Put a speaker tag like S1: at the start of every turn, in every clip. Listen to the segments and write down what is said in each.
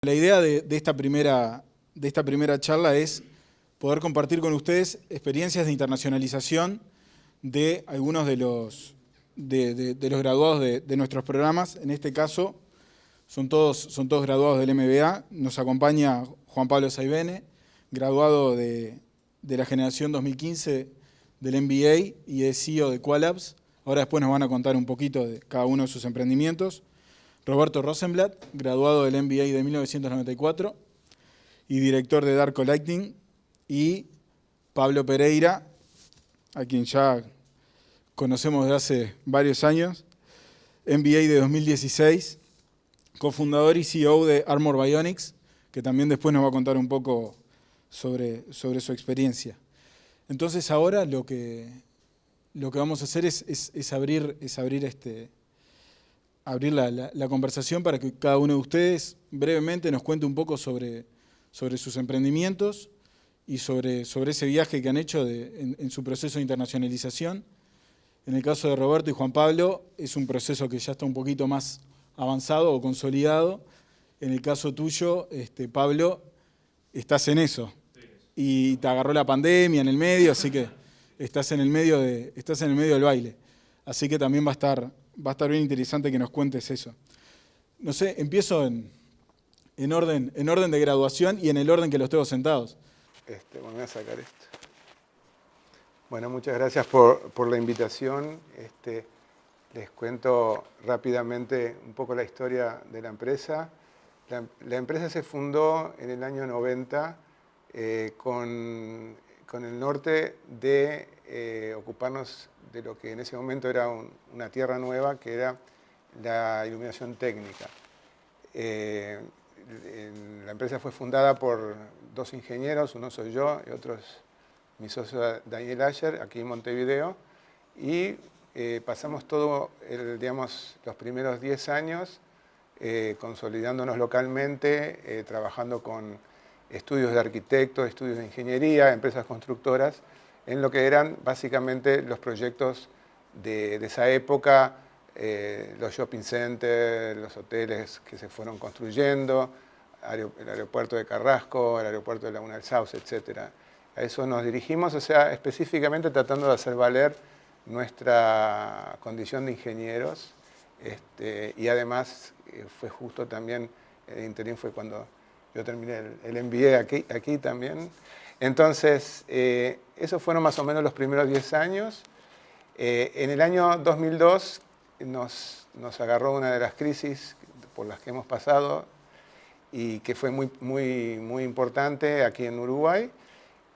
S1: La idea de esta primera charla es poder compartir con ustedes experiencias de internacionalización de algunos de los graduados de nuestros programas. En este caso, son todos graduados del MBA. Nos acompaña Juan Pablo Saibene, graduado de la generación 2015 del MBA y es CEO de Qualabs. Ahora después nos van a contar un poquito de cada uno de sus emprendimientos. Roberto Rosenblatt, graduado del MBA de 1994 y director de Darko Lightning. Y Pablo Pereira, a quien ya conocemos de hace varios años, MBA de 2016, cofundador y CEO de Armor Bionics, que también después nos va a contar un poco sobre su experiencia. Entonces ahora lo que vamos a hacer es abrir la conversación para que cada uno de ustedes brevemente nos cuente un poco sobre sus emprendimientos y sobre ese viaje que han hecho en su proceso de internacionalización. En el caso de Roberto y Juan Pablo, es un proceso que ya está un poquito más avanzado o consolidado. En el caso tuyo, Pablo, estás en eso. Y te agarró la pandemia en el medio, así que estás en el medio del baile. Así que también va a estar bien interesante que nos cuentes eso. No sé, empiezo en orden de graduación y en el orden que los tengo sentados.
S2: Bueno, voy a sacar esto. Bueno, muchas gracias por la invitación. Les cuento rápidamente un poco la historia de la empresa. La empresa se fundó en el año 90 con el norte de ocuparnos de lo que en ese momento era una tierra nueva, que era la iluminación técnica. La empresa fue fundada por dos ingenieros, uno soy yo y otro es mi socio Daniel Asher, aquí en Montevideo, y pasamos los primeros 10 años consolidándonos localmente, trabajando con estudios de arquitectos, estudios de ingeniería, empresas constructoras, en lo que eran básicamente los proyectos de esa época, los shopping centers, los hoteles que se fueron construyendo, el aeropuerto de Carrasco, el aeropuerto de Laguna del Sauce, etc. A eso nos dirigimos, o sea, específicamente tratando de hacer valer nuestra condición de ingenieros, y además fue justo también, el interín fue cuando yo terminé el MBA aquí también. Entonces, esos fueron más o menos los primeros 10 años. En el año 2002 nos agarró una de las crisis por las que hemos pasado y que fue muy importante aquí en Uruguay.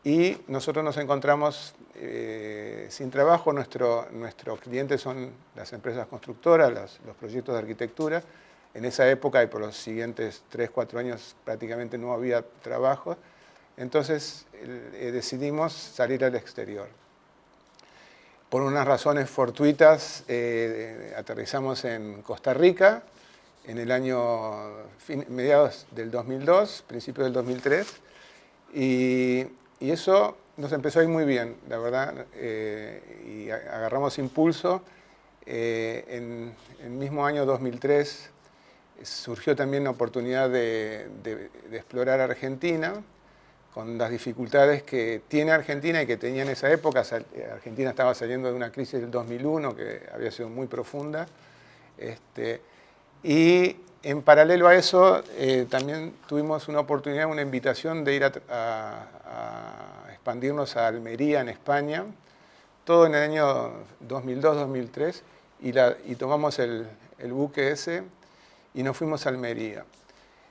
S2: Y nosotros nos encontramos sin trabajo. Nuestro cliente son las empresas constructoras, los proyectos de arquitectura. En esa época y por los siguientes 3, 4 años prácticamente no había trabajo. Entonces decidimos salir al exterior. Por unas razones fortuitas aterrizamos en Costa Rica en el año mediados del 2002, principios del 2003. Y eso nos empezó a ir muy bien, la verdad, y agarramos impulso. En el mismo año 2003 surgió también la oportunidad de explorar Argentina, con las dificultades que tiene Argentina y que tenía en esa época. Argentina estaba saliendo de una crisis del 2001 que había sido muy profunda. Y en paralelo a eso, también tuvimos una oportunidad, una invitación de ir a expandirnos a Almería, en España, todo en el año 2002-2003, y tomamos el buque ese y nos fuimos a Almería.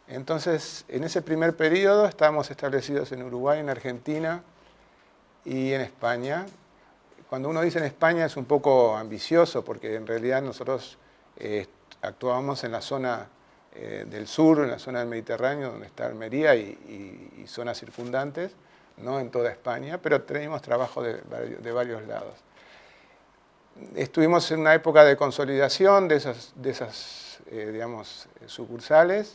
S2: Entonces, en ese primer periodo estábamos establecidos en Uruguay, en Argentina y en España. Cuando uno dice en España es un poco ambicioso, porque en realidad nosotros actuábamos en la zona del sur, en la zona del Mediterráneo, donde está Almería y zonas circundantes, no en toda España, pero teníamos trabajo de varios lados. Estuvimos en una época de consolidación de esas sucursales,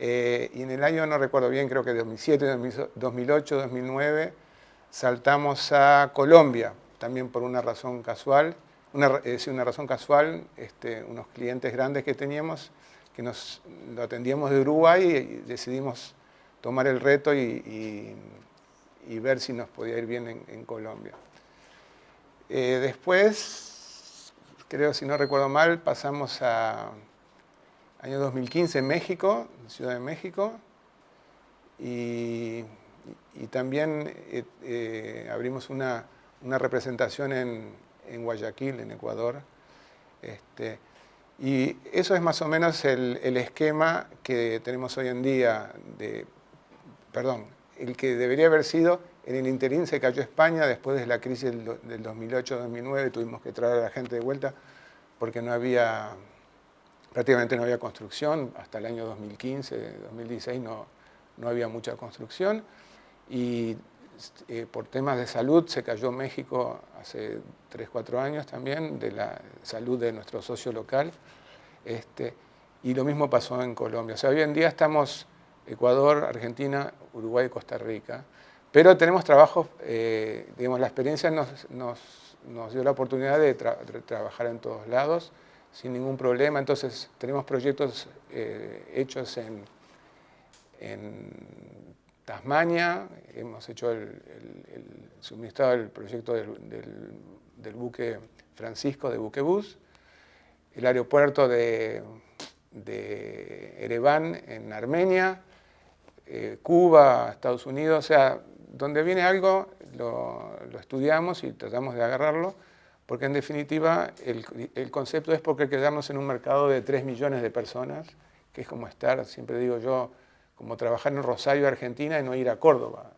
S2: y en el año, no recuerdo bien, creo que 2007, 2008, 2009, saltamos a Colombia, también por una razón casual, unos clientes grandes que teníamos que lo atendíamos de Uruguay y decidimos tomar el reto y ver si nos podía ir bien en Colombia. Después, creo, si no recuerdo mal, pasamos a año 2015 en México, en Ciudad de México, y también abrimos una representación en Guayaquil, en Ecuador. Y eso es más o menos el esquema que tenemos hoy en día, el que debería haber sido. En el interín se cayó España después de la crisis del 2008-2009, tuvimos que traer a la gente de vuelta porque prácticamente no había construcción, hasta el año 2015, 2016 no había mucha construcción, y por temas de salud se cayó México hace 3, 4 años también, de la salud de nuestro socio local, y lo mismo pasó en Colombia. O sea, hoy en día estamos Ecuador, Argentina, Uruguay y Costa Rica, pero tenemos trabajos, digamos, la experiencia nos dio la oportunidad de trabajar en todos lados sin ningún problema. Entonces tenemos proyectos hechos en Tasmania, hemos hecho el suministrado del proyecto del buque Francisco de Buquebus, el aeropuerto de Ereván en Armenia, Cuba, Estados Unidos. O sea, donde viene algo lo estudiamos y tratamos de agarrarlo, porque en definitiva el concepto es porque quedarnos en un mercado de 3 millones de personas, que es como estar, siempre digo yo, como trabajar en Rosario, Argentina, y no ir a Córdoba.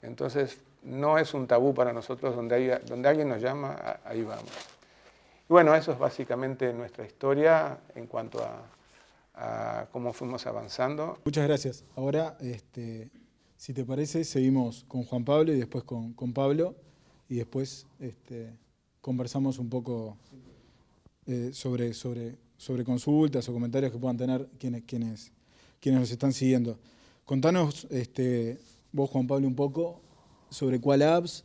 S2: Entonces, no es un tabú para nosotros, donde alguien nos llama, ahí vamos. Y bueno, eso es básicamente nuestra historia en cuanto a cómo fuimos avanzando.
S1: Muchas gracias. Ahora, si te parece, seguimos con Juan Pablo y después con Pablo, y después conversamos un poco sobre consultas o comentarios que puedan tener quienes nos están siguiendo. Contanos, vos, Juan Pablo, un poco sobre Qualabs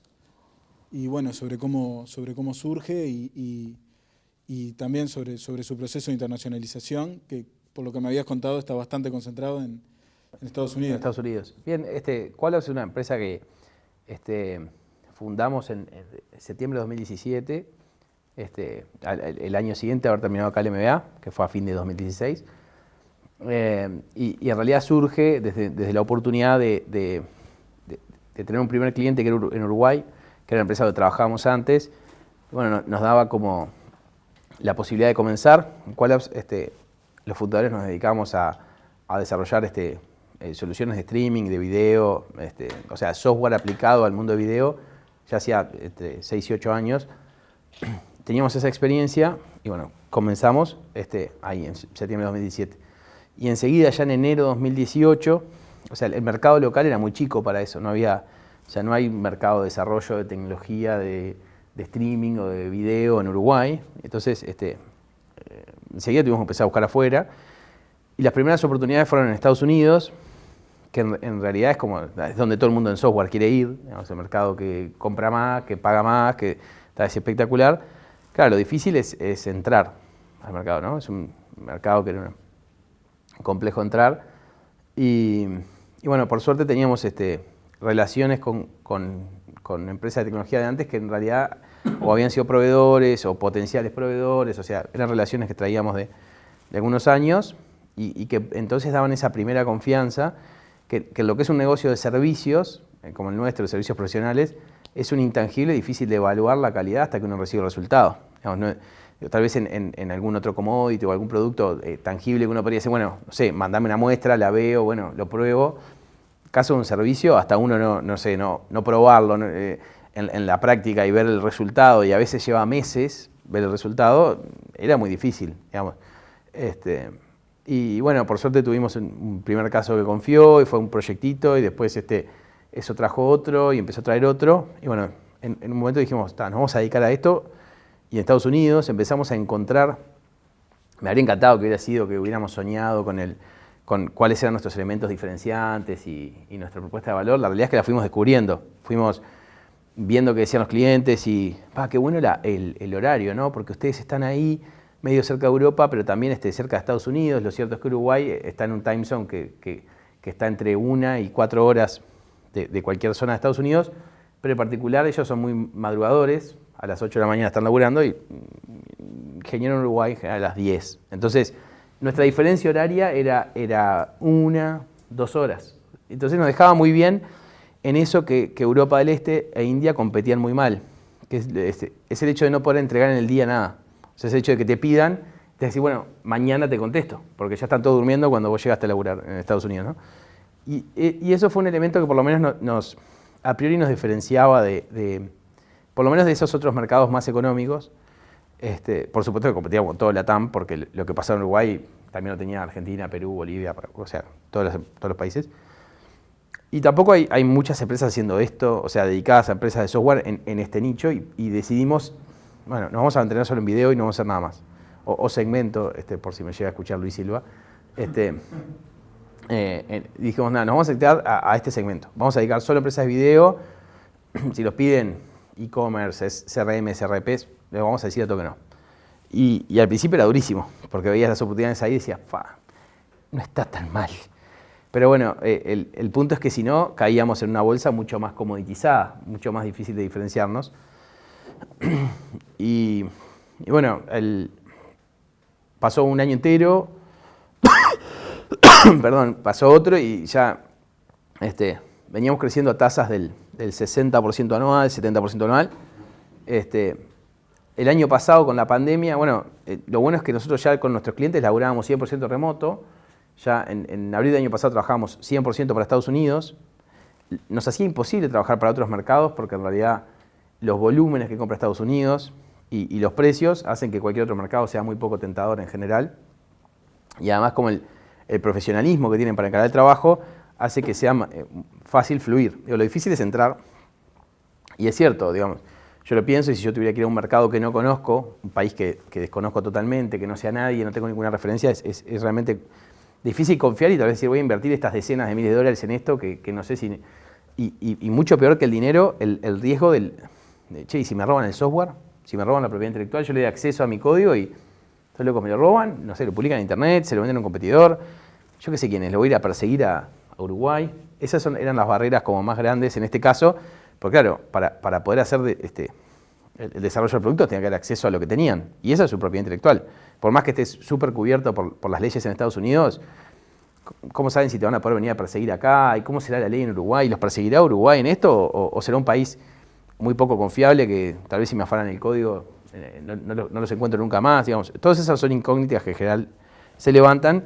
S1: y bueno, sobre cómo surge y también sobre su proceso de internacionalización, que por lo que me habías contado está bastante concentrado en Estados Unidos.
S3: En Estados Unidos. Bien, Qualabs es una empresa que fundamos en septiembre de 2017, el año siguiente de haber terminado acá el MBA, que fue a fin de 2016. Y en realidad surge desde la oportunidad de tener un primer cliente que era en Uruguay, que era una empresa que trabajábamos antes. Bueno, nos daba como la posibilidad de comenzar. En Qualabs, los fundadores nos dedicamos a desarrollar soluciones de streaming, de video, o sea, software aplicado al mundo de video, ya hacía 6 y 8 años. Teníamos esa experiencia y bueno, comenzamos ahí en septiembre de 2017. Y enseguida, ya en enero de 2018, o sea, el mercado local era muy chico para eso, no hay mercado de desarrollo de tecnología de streaming o de video en Uruguay. Entonces, enseguida tuvimos que empezar a buscar afuera. Y las primeras oportunidades fueron en Estados Unidos, que en realidad es donde todo el mundo en software quiere ir, digamos, el mercado que compra más, que paga más, que es espectacular. Claro, lo difícil es entrar al mercado, ¿no? Es un mercado que era complejo entrar. Y bueno, por suerte teníamos relaciones con empresas de tecnología de antes que en realidad o habían sido proveedores o potenciales proveedores, o sea, eran relaciones que traíamos de algunos años y que entonces daban esa primera confianza que lo que es un negocio de servicios, como el nuestro, de servicios profesionales, es un intangible difícil de evaluar la calidad hasta que uno recibe el resultado. Digamos, tal vez en algún otro commodity o algún producto tangible que uno podría decir, bueno, no sé, mandame una muestra, la veo, bueno, lo pruebo. Caso de un servicio, hasta uno no probarlo en la práctica y ver el resultado, y a veces lleva meses ver el resultado, era muy difícil, digamos. Y bueno, por suerte tuvimos un primer caso que confió y fue un proyectito, y después eso trajo otro y empezó a traer otro. Y bueno, en un momento dijimos, nos vamos a dedicar a esto. Y en Estados Unidos empezamos a encontrar, me habría encantado que hubiera sido que hubiéramos soñado con cuáles eran nuestros elementos diferenciantes y nuestra propuesta de valor. La realidad es que la fuimos descubriendo, fuimos viendo qué decían los clientes y qué bueno el horario, ¿no? Porque ustedes están ahí medio cerca de Europa, pero también cerca de Estados Unidos. Lo cierto es que Uruguay está en un time zone que está entre 1 y 4 horas de cualquier zona de Estados Unidos, pero en particular ellos son muy madrugadores, a las 8 de la mañana están laburando y ingeniero en Uruguay a las 10. Entonces, nuestra diferencia horaria era 1, 2 horas. Entonces nos dejaba muy bien en eso que Europa del Este e India competían muy mal, que es el hecho de no poder entregar en el día nada. O sea, es el hecho de que te pidan, de decir, bueno, mañana te contesto, porque ya están todos durmiendo cuando vos llegaste a laburar en Estados Unidos, ¿no? Y eso fue un elemento que por lo menos a priori nos diferenciaba por lo menos de esos otros mercados más económicos. Por supuesto que competíamos con todo LATAM, porque lo que pasaba en Uruguay también lo tenía Argentina, Perú, Bolivia, o sea, todos los países. Y tampoco hay muchas empresas haciendo esto, o sea, dedicadas a empresas de software en este nicho, y decidimos, bueno, nos vamos a mantener solo en video y no vamos a hacer nada más. O segmento, por si me llega a escuchar Luis Silva. Dijimos, nada, nos vamos a dedicar a este segmento. Vamos a dedicar solo a empresas de video. Si los piden e-commerce, CRM, CRPs, les vamos a decir a todo que no. Y al principio era durísimo, porque veías las oportunidades ahí y decías, no está tan mal. Pero bueno, el punto es que si no, caíamos en una bolsa mucho más comoditizada, mucho más difícil de diferenciarnos. Y bueno, pasó un año entero, perdón, pasó otro y ya veníamos creciendo a tasas del 60% anual, 70% anual. El año pasado con la pandemia, bueno, lo bueno es que nosotros ya con nuestros clientes laburábamos 100% remoto. Ya en abril del año pasado trabajábamos 100% para Estados Unidos. Nos hacía imposible trabajar para otros mercados porque en realidad los volúmenes que compra Estados Unidos y los precios hacen que cualquier otro mercado sea muy poco tentador en general. Y además como el profesionalismo que tienen para encarar el trabajo hace que sea fácil fluir. Lo difícil es entrar, y es cierto, digamos, yo lo pienso y si yo tuviera que ir a un mercado que no conozco, un país que desconozco totalmente, que no sea nadie, no tengo ninguna referencia, es realmente difícil confiar y tal vez decir voy a invertir estas decenas de miles de dólares en esto que no sé si... Y mucho peor que el dinero, el riesgo de che, ¿y si me roban el software? Si me roban la propiedad intelectual, yo le doy acceso a mi código y estos locos me lo roban, no sé, lo publican en internet, se lo venden a un competidor, yo qué sé quién es, lo voy a ir a perseguir a Uruguay. Esas eran las barreras como más grandes en este caso, porque claro, para poder hacer el desarrollo del producto tenía que haber acceso a lo que tenían, y esa es su propiedad intelectual. Por más que estés súper cubierto por las leyes en Estados Unidos, ¿cómo saben si te van a poder venir a perseguir acá? ¿Y cómo será la ley en Uruguay? ¿Los perseguirá Uruguay en esto? ¿O será un país muy poco confiable que tal vez si me afanan el código no los encuentro nunca más? Digamos, todas esas son incógnitas que en general se levantan.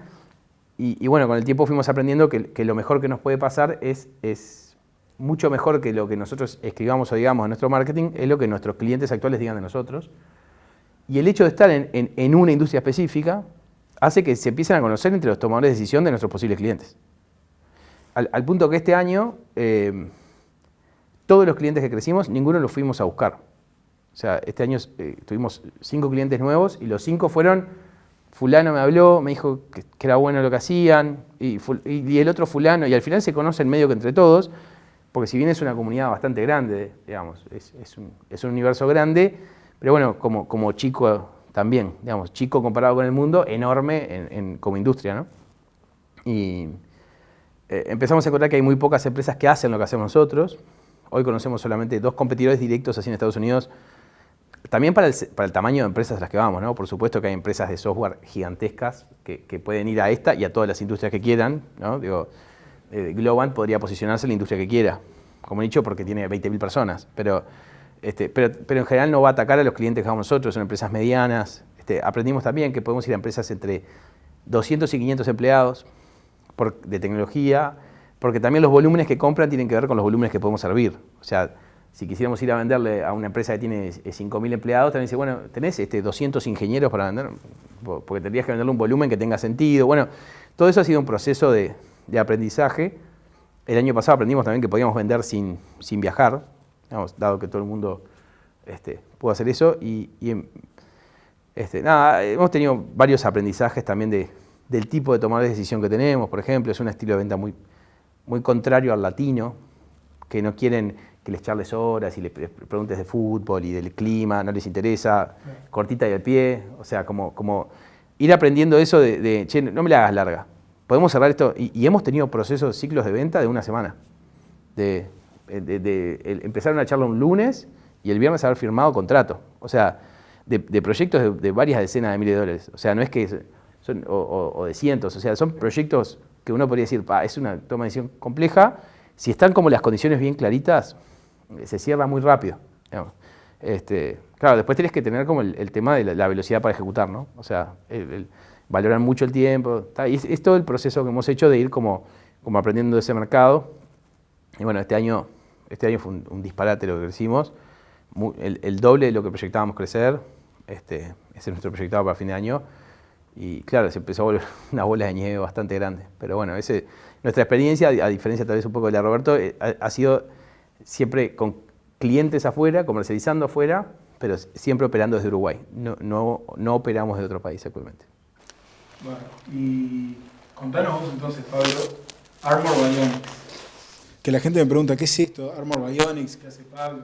S3: Y bueno, con el tiempo fuimos aprendiendo que lo mejor que nos puede pasar es mucho mejor que lo que nosotros escribamos o digamos en nuestro marketing, es lo que nuestros clientes actuales digan de nosotros. Y el hecho de estar en una industria específica hace que se empiecen a conocer entre los tomadores de decisión de nuestros posibles clientes. Al punto que este año, todos los clientes que crecimos, ninguno los fuimos a buscar. O sea, este año tuvimos 5 clientes nuevos y los 5 fueron, fulano me habló, me dijo que era bueno lo que hacían, y el otro fulano, y al final se conocen medio que entre todos, porque si bien es una comunidad bastante grande, digamos, es un universo grande, pero bueno, como chico también, digamos, chico comparado con el mundo, enorme como industria, ¿no? Y empezamos a encontrar que hay muy pocas empresas que hacen lo que hacemos nosotros. Hoy conocemos solamente 2 competidores directos así en Estados Unidos, también para el tamaño de empresas a las que vamos, ¿no? Por supuesto que hay empresas de software gigantescas que pueden ir a esta y a todas las industrias que quieran, ¿no? Digo, Globant podría posicionarse en la industria que quiera, como he dicho, porque tiene 20.000 personas, pero en general no va a atacar a los clientes que vamos nosotros, son empresas medianas. Aprendimos también que podemos ir a empresas entre 200 y 500 empleados de tecnología, porque también los volúmenes que compran tienen que ver con los volúmenes que podemos servir. O sea, si quisiéramos ir a venderle a una empresa que tiene 5.000 empleados, también dice, bueno, ¿tenés 200 ingenieros para vender? Porque tendrías que venderle un volumen que tenga sentido. Bueno, todo eso ha sido un proceso de aprendizaje. El año pasado aprendimos también que podíamos vender sin viajar, digamos, dado que todo el mundo pudo hacer eso. Nada, hemos tenido varios aprendizajes también del tipo de tomar de decisión que tenemos. Por ejemplo, es un estilo de venta muy, muy contrario al latino, que no quieren que les charles horas y les preguntes de fútbol y del clima, no les interesa, cortita y al pie, o sea, como ir aprendiendo eso che, no me la hagas larga, podemos cerrar esto, y hemos tenido procesos, ciclos de venta de una semana, empezar una charla un lunes y el viernes haber firmado contrato, o sea, de proyectos de varias decenas de miles de dólares, o sea, no es que son, o de cientos, o sea, son proyectos que uno podría decir, es una toma de decisión compleja, si están como las condiciones bien claritas, se cierra muy rápido. Claro, después tienes que tener como el tema de la velocidad para ejecutar, ¿no? O sea, valorar mucho el tiempo. Y es todo el proceso que hemos hecho de ir como aprendiendo de ese mercado. Y bueno, este año fue un disparate lo que crecimos, el doble de lo que proyectábamos crecer. Ese es nuestro proyectado para fin de año. Y claro, se empezó a volver una bola de nieve bastante grande. Pero bueno, nuestra experiencia, a diferencia tal vez un poco de la de Roberto, ha sido siempre con clientes afuera, comercializando afuera, pero siempre operando desde Uruguay. No operamos de otro país actualmente.
S1: Bueno, y contanos vos entonces, Pablo, Armor Bionics. Que la gente me pregunta, ¿qué es esto? Armor Bionics, ¿qué hace Pablo?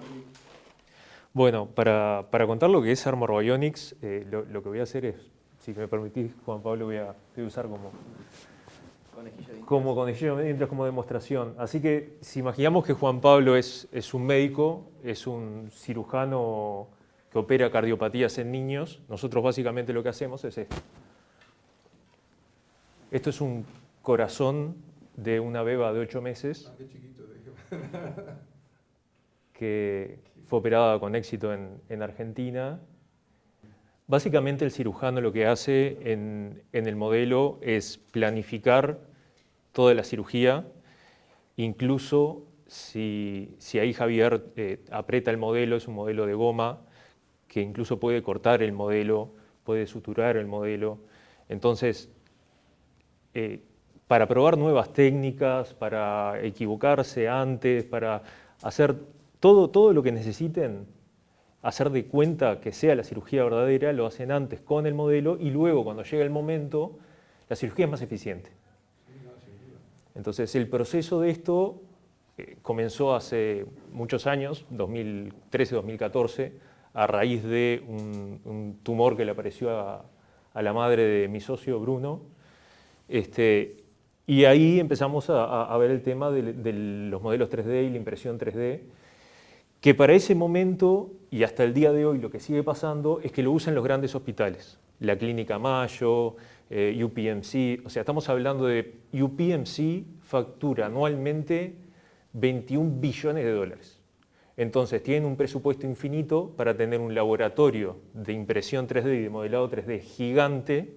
S4: Bueno, para contar lo que es Armor Bionics, lo que voy a hacer es, si me permitís, Juan Pablo, voy a usar como conejillo de indias, como demostración. Así que si imaginamos que Juan Pablo es un médico, es un cirujano que opera cardiopatías en niños, nosotros básicamente lo que hacemos es esto. Esto es un corazón de una beba de 8 meses que fue operada con éxito en Argentina. Básicamente el cirujano lo que hace en el modelo es planificar toda la cirugía, incluso si ahí Javier aprieta el modelo, es un modelo de goma, que incluso puede cortar el modelo, puede suturar el modelo. Entonces, para probar nuevas técnicas, para equivocarse antes, para hacer todo lo que necesiten, hacer de cuenta que sea la cirugía verdadera, lo hacen antes con el modelo y luego, cuando llega el momento, la cirugía es más eficiente. Entonces, el proceso de esto comenzó hace muchos años, 2013-2014, a raíz de un tumor que le apareció a la madre de mi socio, Bruno. Y ahí empezamos a ver el tema de los modelos 3D y la impresión 3D, que para ese momento y hasta el día de hoy lo que sigue pasando es que lo usan los grandes hospitales. La Clínica Mayo, UPMC, o sea, estamos hablando de UPMC factura anualmente 21 billones de dólares. Entonces tienen un presupuesto infinito para tener un laboratorio de impresión 3D y de modelado 3D gigante,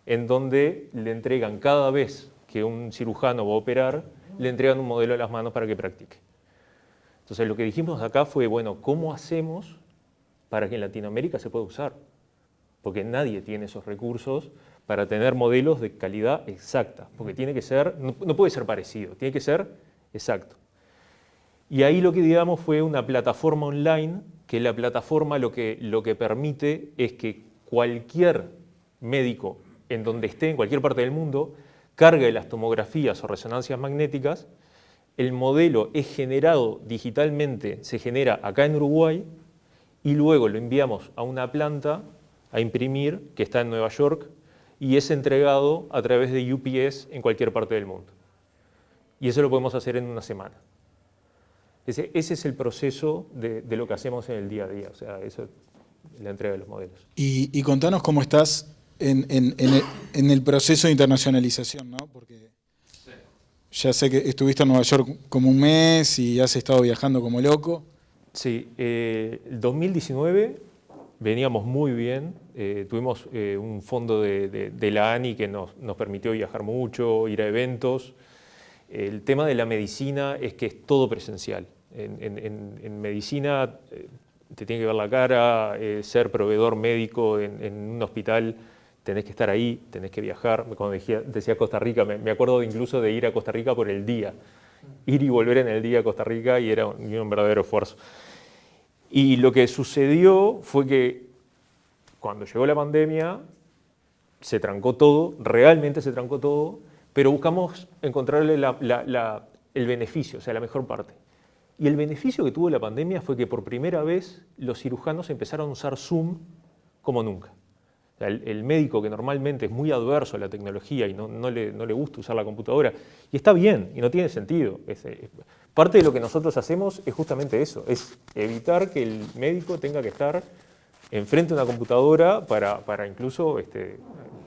S4: en donde le entregan cada vez que un cirujano va a operar, le entregan un modelo a las manos para que practique. Entonces lo que dijimos acá fue, bueno, ¿cómo hacemos para que en Latinoamérica se pueda usar? Porque nadie tiene esos recursos para tener modelos de calidad exacta, porque tiene que ser, no puede ser parecido, tiene que ser exacto. Y ahí lo que digamos fue una plataforma online, que la plataforma lo que permite es que cualquier médico en donde esté, en cualquier parte del mundo, cargue las tomografías o resonancias magnéticas, el modelo es generado digitalmente, se genera acá en Uruguay y luego lo enviamos a una planta a imprimir, que está en Nueva York, y es entregado a través de UPS en cualquier parte del mundo. Y eso lo podemos hacer en una semana. Ese es el proceso de lo que hacemos en el día a día, o sea, eso es la entrega de los modelos.
S1: Y contanos cómo estás en el proceso de internacionalización, ¿no? Porque ya sé que estuviste en Nueva York como un mes y has estado viajando como loco.
S4: Sí, el 2019 veníamos muy bien, tuvimos un fondo de la ANI que nos permitió viajar mucho, ir a eventos. El tema de la medicina es que es todo presencial. En medicina te tiene que ver la cara, ser proveedor médico en un hospital, tenés que estar ahí, tenés que viajar. Cuando decía Costa Rica, me acuerdo incluso de ir a Costa Rica por el día. Ir y volver en el día a Costa Rica y era un verdadero esfuerzo. Y lo que sucedió fue que cuando llegó la pandemia se trancó todo, realmente se trancó todo, pero buscamos encontrarle el beneficio, o sea, la mejor parte. Y el beneficio que tuvo la pandemia fue que por primera vez los cirujanos empezaron a usar Zoom como nunca. O sea, el médico que normalmente es muy adverso a la tecnología y no le gusta usar la computadora, y está bien, y no tiene sentido. Parte de lo que nosotros hacemos es justamente eso, es evitar que el médico tenga que estar enfrente de una computadora para incluso,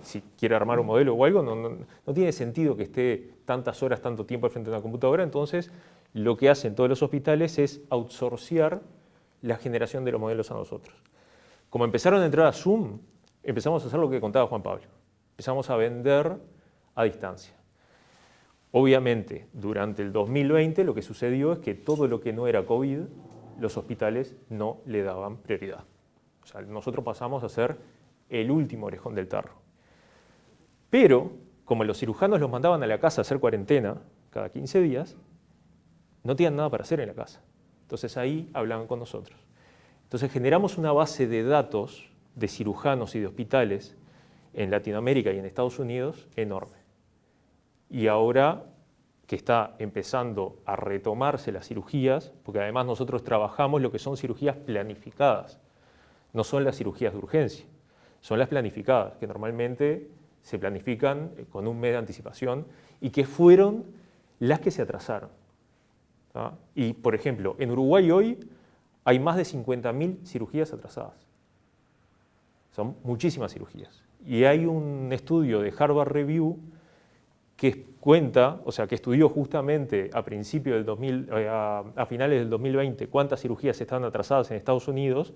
S4: si quiere armar un modelo o algo, no tiene sentido que esté tantas horas, tanto tiempo al frente de una computadora. Entonces, lo que hacen todos los hospitales es outsourcear la generación de los modelos a nosotros. Como empezaron a entrar a Zoom, empezamos a hacer lo que contaba Juan Pablo. Empezamos a vender a distancia. Obviamente, durante el 2020 lo que sucedió es que todo lo que no era COVID, los hospitales no le daban prioridad. O sea, nosotros pasamos a ser el último orejón del tarro. Pero, como los cirujanos los mandaban a la casa a hacer cuarentena cada 15 días, no tenían nada para hacer en la casa. Entonces ahí hablaban con nosotros. Entonces generamos una base de datos de cirujanos y de hospitales en Latinoamérica y en Estados Unidos enorme. Y ahora que está empezando a retomarse las cirugías, porque además nosotros trabajamos lo que son cirugías planificadas, no son las cirugías de urgencia, son las planificadas, que normalmente se planifican con un mes de anticipación y que fueron las que se atrasaron. ¿Ah? Y, por ejemplo, en Uruguay hoy hay más de 50.000 cirugías atrasadas. Son muchísimas cirugías. Y hay un estudio de Harvard Review que cuenta, o sea, que estudió justamente a finales del 2020 cuántas cirugías estaban atrasadas en Estados Unidos,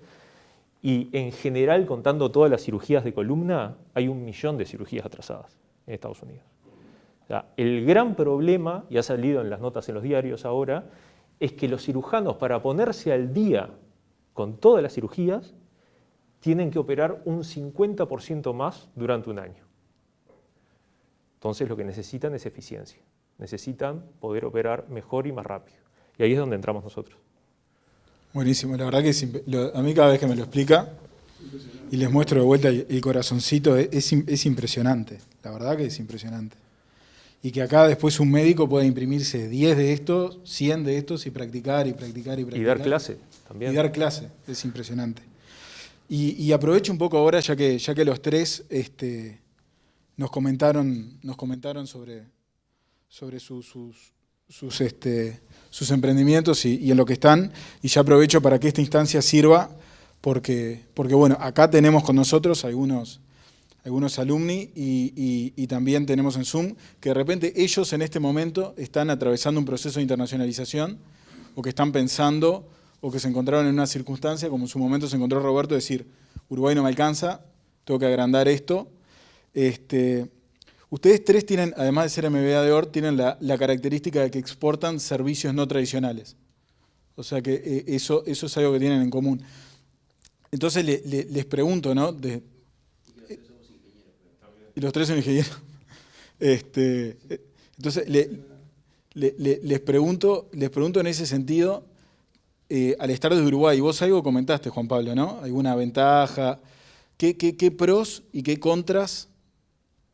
S4: y en general, contando todas las cirugías de columna, hay 1 millón de cirugías atrasadas en Estados Unidos. O sea, el gran problema, y ha salido en las notas en los diarios ahora, es que los cirujanos, para ponerse al día con todas las cirugías, tienen que operar un 50% más durante un año. Entonces lo que necesitan es eficiencia. Necesitan poder operar mejor y más rápido. Y ahí es donde entramos nosotros.
S1: Buenísimo, la verdad que a mí cada vez que me lo explica y les muestro de vuelta el corazoncito, es impresionante, la verdad que es impresionante. Y que acá después un médico pueda imprimirse 10 de estos, 100 de estos y practicar y practicar y practicar.
S4: Y dar clase también.
S1: Y dar clase, es impresionante. Y aprovecho un poco ahora, ya que los tres nos comentaron sobre sus emprendimientos y en lo que están, y ya aprovecho para que esta instancia sirva, porque bueno, acá tenemos con nosotros algunos alumni y también tenemos en Zoom que de repente ellos en este momento están atravesando un proceso de internacionalización o que están pensando o que se encontraron en una circunstancia, como en su momento se encontró Roberto, decir, Uruguay no me alcanza, tengo que agrandar esto. Ustedes tres tienen, además de ser MBA de OR, tienen la característica de que exportan servicios no tradicionales. O sea que eso es algo que tienen en común. Entonces les pregunto, ¿no? Y los tres son ingenieros. Entonces les pregunto en ese sentido, al estar desde Uruguay, vos algo comentaste, Juan Pablo, ¿no? ¿Alguna ventaja? ¿Qué pros y qué contras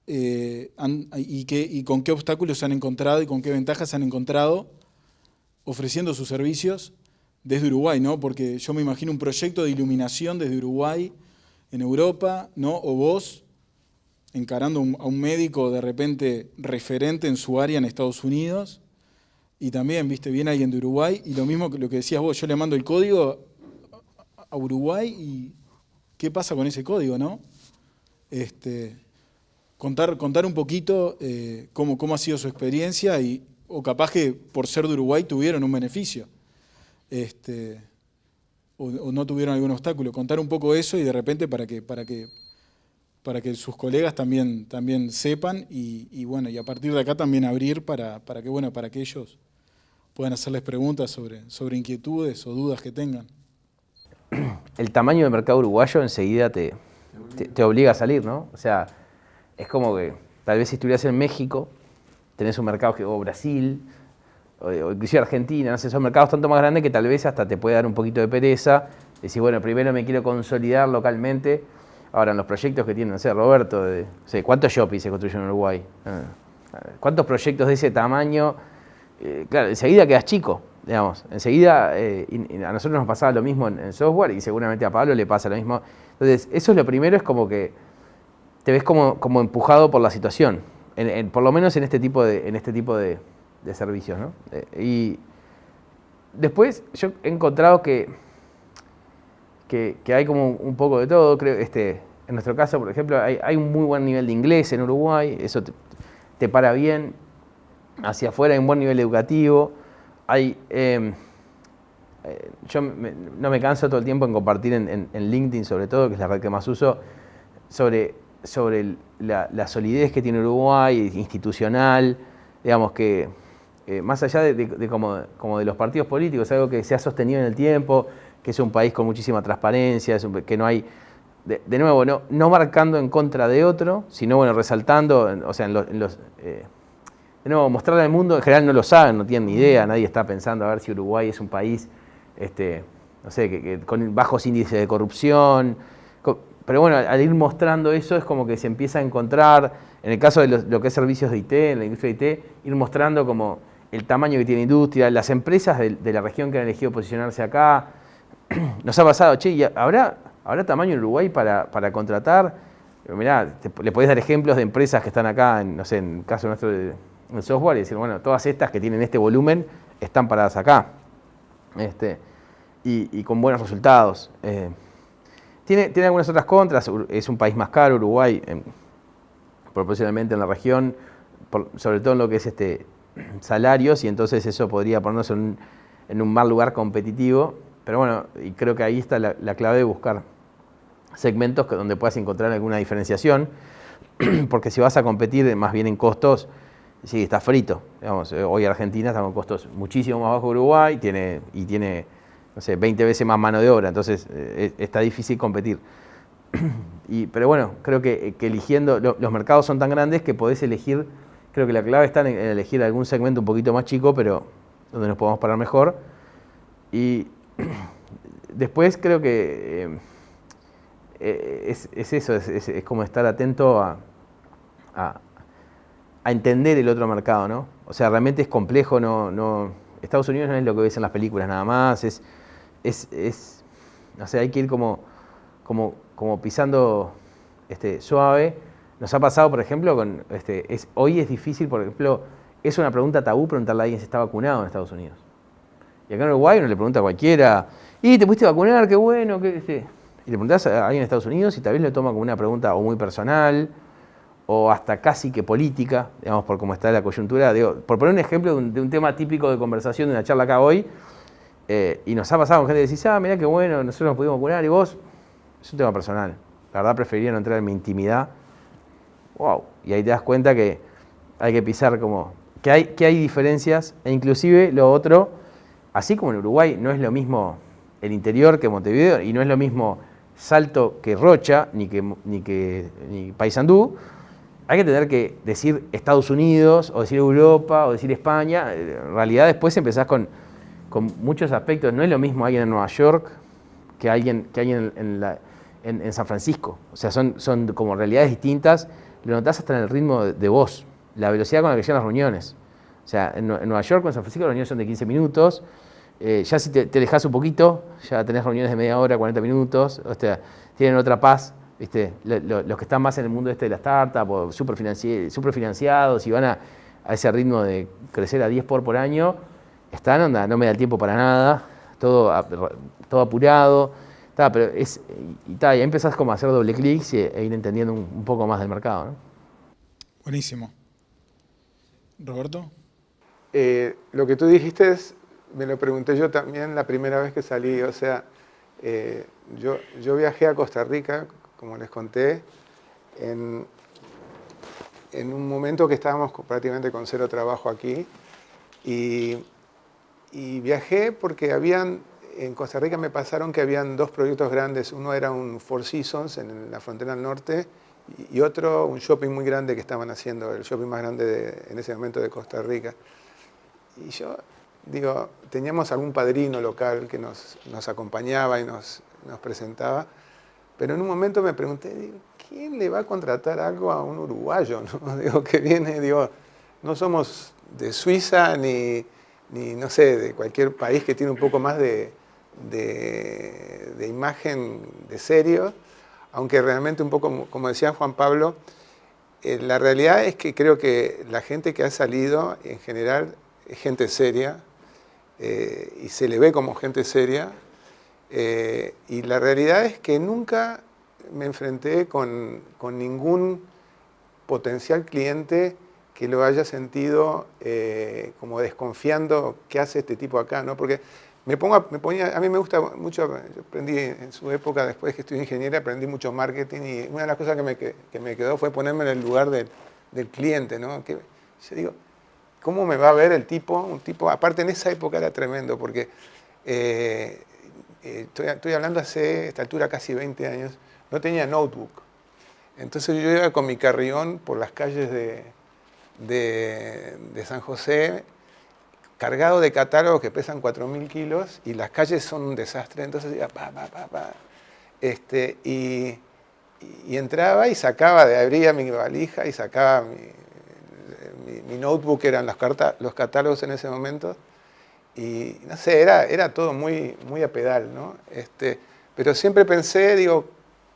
S1: y con qué obstáculos han encontrado y con qué ventajas han encontrado ofreciendo sus servicios desde Uruguay, ¿no? Porque yo me imagino un proyecto de iluminación desde Uruguay en Europa, ¿no? O vos encarando a un médico de repente referente en su área en Estados Unidos, y también, viste, viene alguien de Uruguay, y lo mismo que lo que decías vos, yo le mando el código a Uruguay y ¿qué pasa con ese código, no? Contar un poquito cómo ha sido su experiencia o capaz que por ser de Uruguay tuvieron un beneficio o no tuvieron algún obstáculo. Contar un poco eso y de repente para que sus colegas también sepan y bueno, y a partir de acá también abrir para que ellos puedan hacerles preguntas sobre inquietudes o dudas que tengan.
S3: El tamaño del mercado uruguayo enseguida te obliga a salir, ¿no? O sea, es como que tal vez si estuvieras en México, tenés un mercado o Brasil, o inclusive Argentina, no sé, son mercados tanto más grandes que tal vez hasta te puede dar un poquito de pereza, decir, bueno, primero me quiero consolidar localmente. Ahora, en los proyectos que tienen, no sé, Roberto, ¿cuántos shoppings se construyen en Uruguay? ¿Cuántos proyectos de ese tamaño? Claro, enseguida quedas chico. digamos, enseguida y a nosotros nos pasaba lo mismo en software y seguramente a Pablo le pasa lo mismo. Entonces, eso es lo primero, es como que te ves como empujado por la situación, por lo menos en este tipo de servicios, ¿no? Y después yo he encontrado que hay como un poco de todo, creo, en nuestro caso, por ejemplo, hay un muy buen nivel de inglés en Uruguay, eso te para bien, hacia afuera hay un buen nivel educativo, yo no me canso todo el tiempo en compartir en LinkedIn, sobre todo, que es la red que más uso, sobre la solidez que tiene Uruguay, institucional, digamos que más allá de como de los partidos políticos, es algo que se ha sostenido en el tiempo, que es un país con muchísima transparencia, que no hay, de nuevo, no marcando en contra de otro, sino bueno, resaltando, o sea, de nuevo, mostrarle al mundo, en general no lo saben, no tienen ni idea, nadie está pensando a ver si Uruguay es un país, no sé, que con bajos índices de corrupción, pero bueno, al ir mostrando eso es como que se empieza a encontrar, en el caso de lo que es servicios de IT, en la industria de IT, ir mostrando como el tamaño que tiene la industria, las empresas de la región que han elegido posicionarse acá. Nos ha pasado, che, ¿y ¿habrá tamaño en Uruguay para contratar? Mirá, le podés dar ejemplos de empresas que están acá, no sé, en el caso nuestro del software, y decir, bueno, todas estas que tienen este volumen están paradas acá. Y con buenos resultados. Tiene algunas otras contras, es un país más caro, Uruguay, proporcionalmente en la región, sobre todo en lo que es salarios, y entonces eso podría ponernos en un mal lugar competitivo, pero bueno, y creo que ahí está la clave de buscar segmentos donde puedas encontrar alguna diferenciación, porque si vas a competir más bien en costos, sí, está frito. Digamos, hoy Argentina está con costos muchísimo más bajos que Uruguay y tiene, no sé, 20 veces más mano de obra, entonces está difícil competir. Pero bueno, creo que eligiendo, los mercados son tan grandes que podés elegir, creo que la clave está en elegir algún segmento un poquito más chico, pero donde nos podamos parar mejor. Y después creo que es eso, es como estar atento a entender el otro mercado, ¿no? O sea, realmente es complejo, Estados Unidos no es lo que ves en las películas nada más, no sé, hay que ir como pisando suave. Nos ha pasado, por ejemplo, hoy es difícil, por ejemplo, es una pregunta tabú preguntarle a alguien si está vacunado en Estados Unidos. Y acá en Uruguay uno le pregunta a cualquiera, ¿y te pudiste vacunar? Qué bueno, y le preguntás a alguien en Estados Unidos y tal vez lo toma como una pregunta o muy personal, o hasta casi que política, digamos, por cómo está la coyuntura. Digo, por poner un ejemplo de un tema típico de conversación de una charla acá hoy, y nos ha pasado con gente que dice, mirá qué bueno, nosotros nos pudimos vacunar, y vos, es un tema personal. La verdad preferiría no entrar en mi intimidad. Wow. Y ahí te das cuenta que hay que pisar que hay diferencias, e inclusive lo otro, así como en Uruguay no es lo mismo el interior que Montevideo, y no es lo mismo Salto que Rocha, ni Paysandú, hay que tener que decir Estados Unidos, o decir Europa, o decir España. En realidad después empezás con muchos aspectos. No es lo mismo alguien en Nueva York que alguien en San Francisco. O sea, son como realidades distintas. Lo notás hasta en el ritmo de voz, la velocidad con la que llegan las reuniones. O sea, en Nueva York o en San Francisco las reuniones son de 15 minutos. Ya si te alejás un poquito, ya tenés reuniones de media hora, 40 minutos. O sea, tienen otra paz. ¿Viste? Los que están más en el mundo de la startup, super financiados y van a ese ritmo de crecer a 10 por año, no me da el tiempo para nada, todo apurado, pero y ahí empezás como a hacer doble clics e ir entendiendo un poco más del mercado, ¿no?
S1: Buenísimo. ¿Roberto?
S2: Lo que tú dijiste me lo pregunté yo también la primera vez que salí, o sea, yo viajé a Costa Rica, como les conté, en un momento que estábamos prácticamente con cero trabajo aquí, y viajé porque en Costa Rica me pasaron que habían dos proyectos grandes. Uno era un Four Seasons en la frontera del norte y otro un shopping muy grande que estaban haciendo, el shopping más grande en ese momento de Costa Rica. Y yo digo, teníamos algún padrino local que nos acompañaba y nos presentaba, pero en un momento me pregunté, digo, ¿quién le va a contratar algo a un uruguayo, ¿no? Digo, que viene, digo, no somos de Suiza ni ni no sé, de cualquier país que tiene un poco más de imagen de serio, aunque realmente un poco, como decía Juan Pablo, la realidad es que creo que la gente que ha salido en general es gente seria, y se le ve como gente seria, y la realidad es que nunca me enfrenté con ningún potencial cliente que lo haya sentido como desconfiando qué hace este tipo acá, ¿no? Porque a mí me gusta mucho, yo aprendí en su época, después que estudié ingeniería, aprendí mucho marketing, y una de las cosas que me quedó fue ponerme en el lugar del cliente, ¿no? Que yo digo, ¿cómo me va a ver el tipo? Un tipo, aparte en esa época era tremendo, porque estoy hablando hace, a esta altura, casi 20 años, no tenía notebook. Entonces yo iba con mi carrión por las calles de San José, cargado de catálogos que pesan 4.000 kilos, y las calles son un desastre. Entonces iba y entraba y sacaba, abría mi valija y sacaba mi notebook, eran los catálogos en ese momento, y no sé, era todo muy, muy a pedal, ¿no? Pero siempre pensé, digo,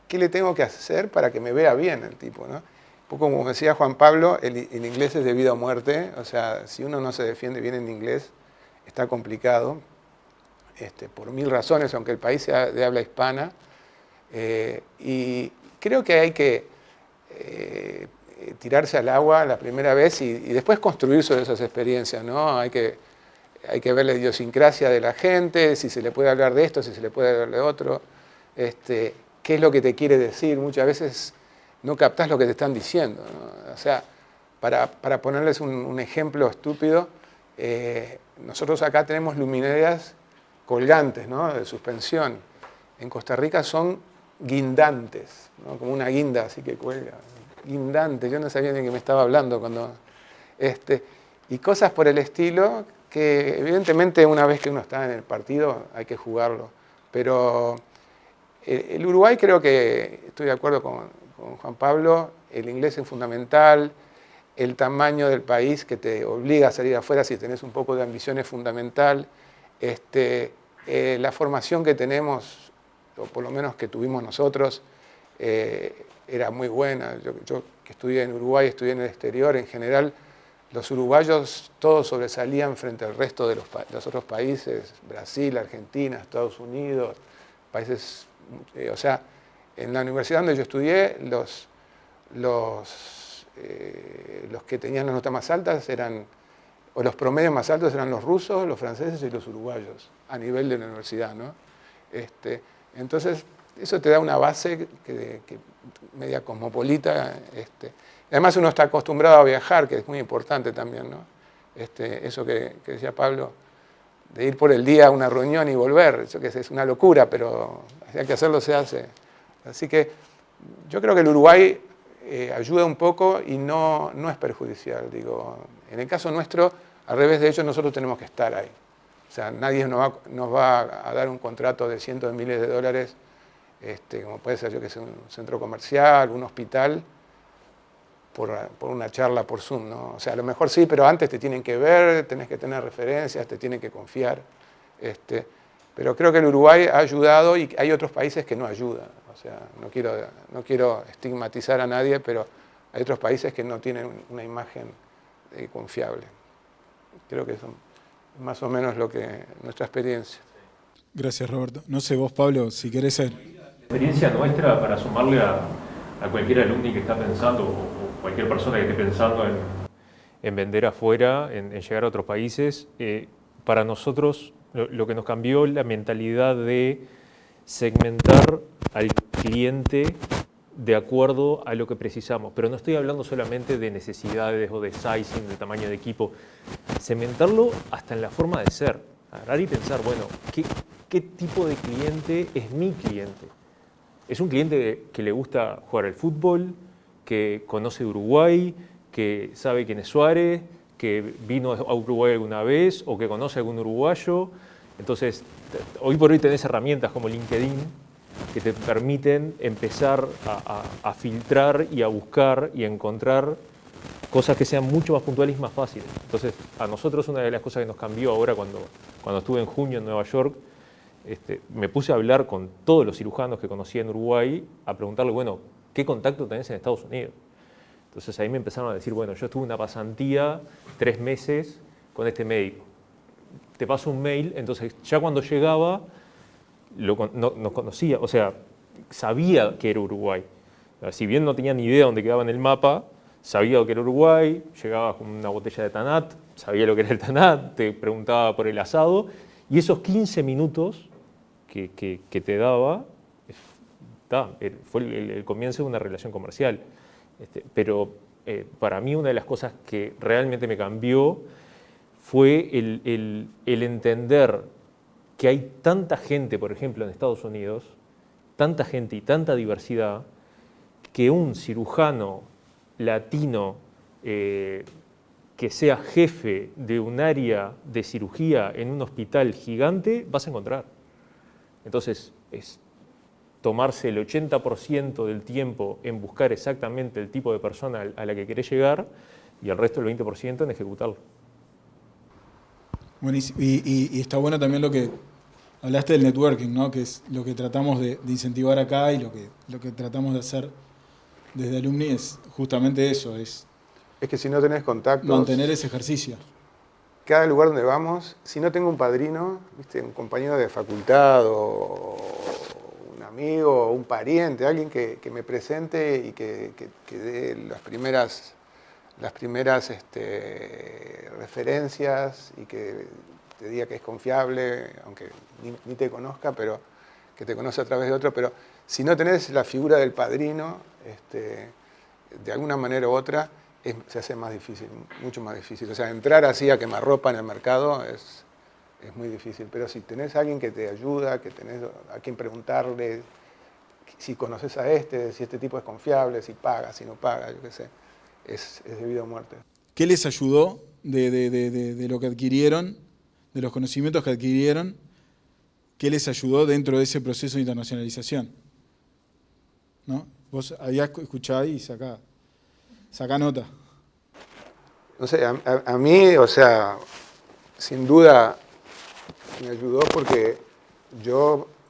S2: ¿qué le tengo que hacer para que me vea bien el tipo, ¿no? Un poco como decía Juan Pablo, el inglés es de vida o muerte, o sea, si uno no se defiende bien en inglés, está complicado, por 1000 razones, aunque el país sea de habla hispana, y creo que hay que tirarse al agua la primera vez y después construir sobre esas experiencias, ¿no? Hay que ver la idiosincrasia de la gente, si se le puede hablar de esto, si se le puede hablar de otro, qué es lo que te quiere decir. Muchas veces no captás lo que te están diciendo, ¿no? O sea, para ponerles un ejemplo estúpido, nosotros acá tenemos luminarias colgantes, ¿no? De suspensión. En Costa Rica son guindantes, ¿no? Como una guinda así que cuelga. Guindante, yo no sabía ni de qué me estaba hablando cuando... y cosas por el estilo que evidentemente una vez que uno está en el partido hay que jugarlo. Pero el Uruguay, creo que estoy de acuerdo con Juan Pablo, el inglés es fundamental, el tamaño del país que te obliga a salir afuera si tenés un poco de ambición es fundamental, la formación que tenemos, o por lo menos que tuvimos nosotros, era muy buena. Yo que estudié en Uruguay, estudié en el exterior, en general los uruguayos todos sobresalían frente al resto de los otros países, Brasil, Argentina, Estados Unidos, países, o sea, en la universidad donde yo estudié, los que tenían las notas más altas o los promedios más altos eran los rusos, los franceses y los uruguayos, a nivel de la universidad, ¿no? Entonces, eso te da una base que media cosmopolita. Además, uno está acostumbrado a viajar, que es muy importante también, ¿no? Eso que decía Pablo, de ir por el día a una reunión y volver, eso que es una locura, pero hay que hacerlo, se hace. Así que yo creo que el Uruguay ayuda un poco y no es perjudicial. Digo, en el caso nuestro, al revés de ellos, nosotros tenemos que estar ahí. O sea, nadie nos va a dar un contrato de cientos de miles de dólares, como puede ser, yo que sé, un centro comercial, un hospital, por una charla por Zoom, ¿no? O sea, a lo mejor sí, pero antes te tienen que ver, tenés que tener referencias, te tienen que confiar. Pero creo que el Uruguay ha ayudado y hay otros países que no ayudan. O sea, no quiero estigmatizar a nadie, pero hay otros países que no tienen una imagen confiable. Creo que eso es más o menos nuestra experiencia.
S1: Gracias, Roberto. No sé vos, Pablo, si querés ser...
S4: La experiencia nuestra, para sumarle a cualquier alumni que está pensando, o cualquier persona que esté pensando en vender afuera, en llegar a otros países, para nosotros lo que nos cambió la mentalidad de segmentar al cliente de acuerdo a lo que precisamos. Pero no estoy hablando solamente de necesidades o de sizing, de tamaño de equipo. Segmentarlo hasta en la forma de ser. Agarrar y pensar, bueno, ¿qué tipo de cliente es mi cliente? ¿Es un cliente que le gusta jugar al fútbol, que conoce Uruguay, que sabe quién es Suárez, que vino a Uruguay alguna vez o que conoce a algún uruguayo? Entonces, hoy por hoy tenés herramientas como LinkedIn que te permiten empezar a filtrar y a buscar y a encontrar cosas que sean mucho más puntuales y más fáciles. Entonces, a nosotros una de las cosas que nos cambió ahora cuando estuve en junio en Nueva York, me puse a hablar con todos los cirujanos que conocía en Uruguay, a preguntarle, bueno, ¿qué contacto tenés en Estados Unidos? Entonces ahí me empezaron a decir, bueno, yo estuve una pasantía 3 meses con este médico. Te paso un mail, entonces ya cuando llegaba, nos conocía, o sea, sabía que era Uruguay. Si bien no tenía ni idea dónde quedaba en el mapa, sabía que era Uruguay, llegaba con una botella de Tanat, sabía lo que era el Tanat, te preguntaba por el asado, y esos 15 minutos que te daba, fue el comienzo de una relación comercial. Pero para mí una de las cosas que realmente me cambió fue el entender que hay tanta gente, por ejemplo, en Estados Unidos, tanta gente y tanta diversidad, que un cirujano latino que sea jefe de un área de cirugía en un hospital gigante, vas a encontrar. Entonces, es tomarse el 80% del tiempo en buscar exactamente el tipo de persona a la que querés llegar y el resto del 20% en ejecutarlo.
S1: Buenísimo. Y está bueno también lo que hablaste del networking, ¿no? Que es lo que tratamos de incentivar acá y lo que tratamos de hacer desde Alumni es justamente eso, es
S2: Es que si no tenés contactos...
S1: mantener ese ejercicio.
S2: Cada lugar donde vamos, si no tengo un padrino, ¿viste? Un compañero de facultad o un amigo o un pariente, alguien que me presente y que dé las primeras referencias y que te diga que es confiable, aunque ni te conozca, pero que te conoce a través de otro. Pero si no tenés la figura del padrino, de alguna manera u otra, se hace más difícil, mucho más difícil. O sea, entrar así a quemarropa en el mercado es muy difícil. Pero si tenés a alguien que te ayuda, que tenés a quien preguntarle, si conoces a si este tipo es confiable, si paga, si no paga, yo qué sé, es de vida o muerte.
S1: ¿Qué les ayudó de lo que adquirieron, de los conocimientos que adquirieron? ¿Qué les ayudó dentro de ese proceso de internacionalización? ¿No? Vos habías escuchado y sacá nota.
S2: No sé, a mí, o sea, sin duda me ayudó porque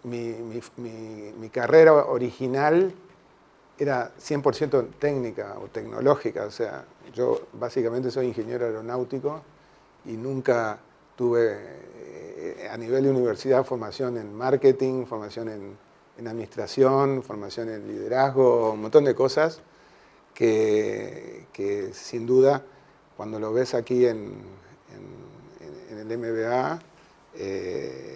S2: mi carrera original era 100% técnica o tecnológica. O sea, yo básicamente soy ingeniero aeronáutico y nunca tuve a nivel de universidad formación en marketing, formación en administración, formación en liderazgo, un montón de cosas que sin duda cuando lo ves aquí en el MBA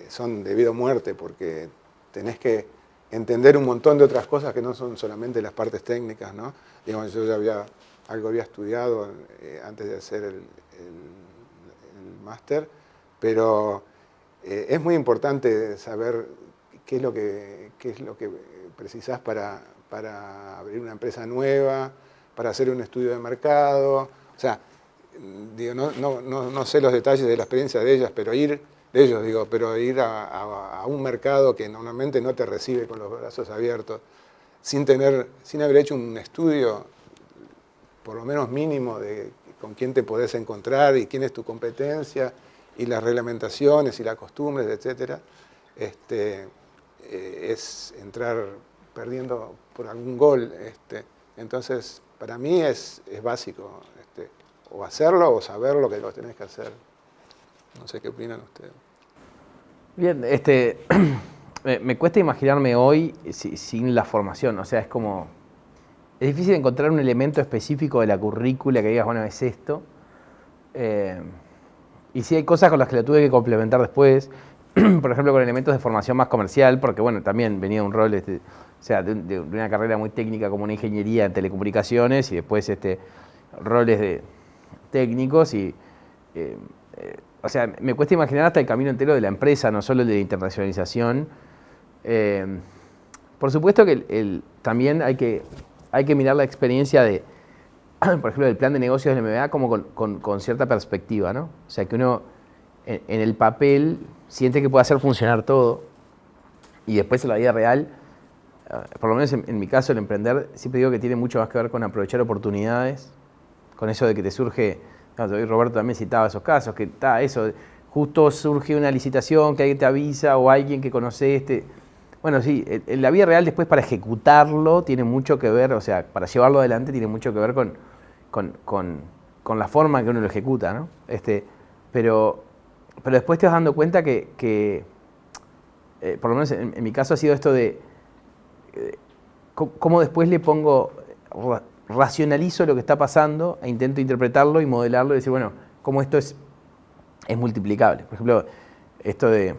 S2: son de vida o muerte, porque tenés que entender un montón de otras cosas que no son solamente las partes técnicas, ¿no? Digamos, yo ya había estudiado antes de hacer el máster, pero es muy importante saber qué es lo que precisás para abrir una empresa nueva, para hacer un estudio de mercado. O sea, digo, no sé los detalles de la experiencia de ellos, pero ir a un mercado que normalmente no te recibe con los brazos abiertos, sin haber hecho un estudio, por lo menos mínimo, de con quién te podés encontrar y quién es tu competencia, y las reglamentaciones y las costumbres, etc., es entrar perdiendo por algún gol. Entonces, para mí es básico o hacerlo o saber lo que tenés que hacer. No sé qué opinan ustedes.
S3: Bien, me cuesta imaginarme hoy sin la formación. O sea, es difícil encontrar un elemento específico de la currícula que digas, bueno, es esto. Y sí hay cosas con las que la tuve que complementar después, por ejemplo, con elementos de formación más comercial, porque bueno, también venía un rol, o sea, de una carrera muy técnica como una ingeniería en telecomunicaciones y después roles de técnicos y, o sea, me cuesta imaginar hasta el camino entero de la empresa, no solo el de la internacionalización. Por supuesto que también hay que mirar la experiencia de, por ejemplo, del plan de negocios del MBA como con cierta perspectiva, ¿no? O sea, que uno en el papel siente que puede hacer funcionar todo y después en la vida real, por lo menos en mi caso, el emprender, siempre digo que tiene mucho más que ver con aprovechar oportunidades, con eso de que te surge, hoy Roberto también citaba esos casos, que está eso, justo surge una licitación que alguien te avisa o alguien que conoce Bueno, sí, en la vida real después para ejecutarlo tiene mucho que ver, o sea, para llevarlo adelante tiene mucho que ver con la forma en que uno lo ejecuta, ¿no? Pero después te vas dando cuenta que por lo menos en mi caso ha sido esto de cómo después le pongo, racionalizo lo que está pasando e intento interpretarlo y modelarlo y decir, bueno, cómo esto es multiplicable. Por ejemplo, esto de,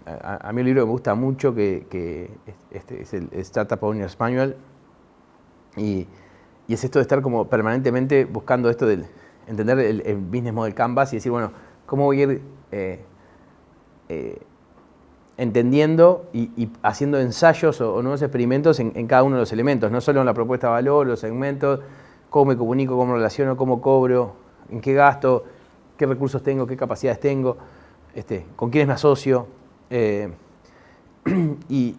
S3: a mí un libro que me gusta mucho, que es el Startup Owner's Manual, y es esto de estar como permanentemente buscando esto del entender el business model canvas y decir, bueno, cómo voy a ir entendiendo y haciendo ensayos o nuevos experimentos en cada uno de los elementos, no solo en la propuesta de valor, los segmentos, cómo me comunico, cómo me relaciono, cómo cobro, en qué gasto, qué recursos tengo, qué capacidades tengo, con quiénes me asocio. Y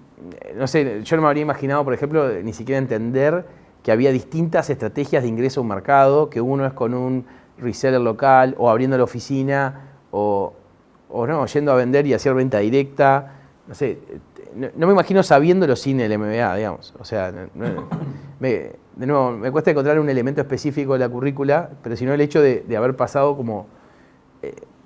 S3: no sé, yo no me habría imaginado, por ejemplo, ni siquiera entender que había distintas estrategias de ingreso a un mercado, que uno es con un reseller local o abriendo la oficina o no, yendo a vender y hacer venta directa. No sé, no me imagino sabiéndolo sin el MBA, digamos. O sea, de nuevo, me cuesta encontrar un elemento específico de la currícula, pero sino el hecho de haber pasado como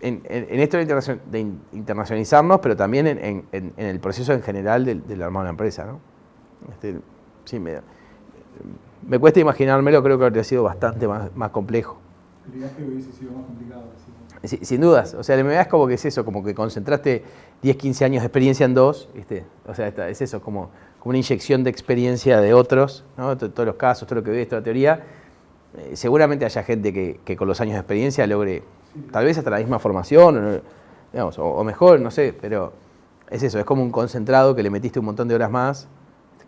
S3: en esto de internacionalizarnos, pero también en el proceso en general del armado de una empresa, ¿no? Sí, me cuesta imaginármelo, creo que habría sido bastante más complejo.
S1: ¿Creías que hubiese sido más complicado?
S3: Sí, sin dudas. O sea, el MBA es como que es eso, como que concentraste 10, 15 años de experiencia en dos, ¿viste? O sea, es eso, como una inyección de experiencia de otros, ¿no? Todos los casos, todo lo que ves, toda la teoría. Seguramente haya gente que con los años de experiencia logre, tal vez hasta la misma formación, digamos, o mejor, no sé, pero es eso, es como un concentrado que le metiste un montón de horas más,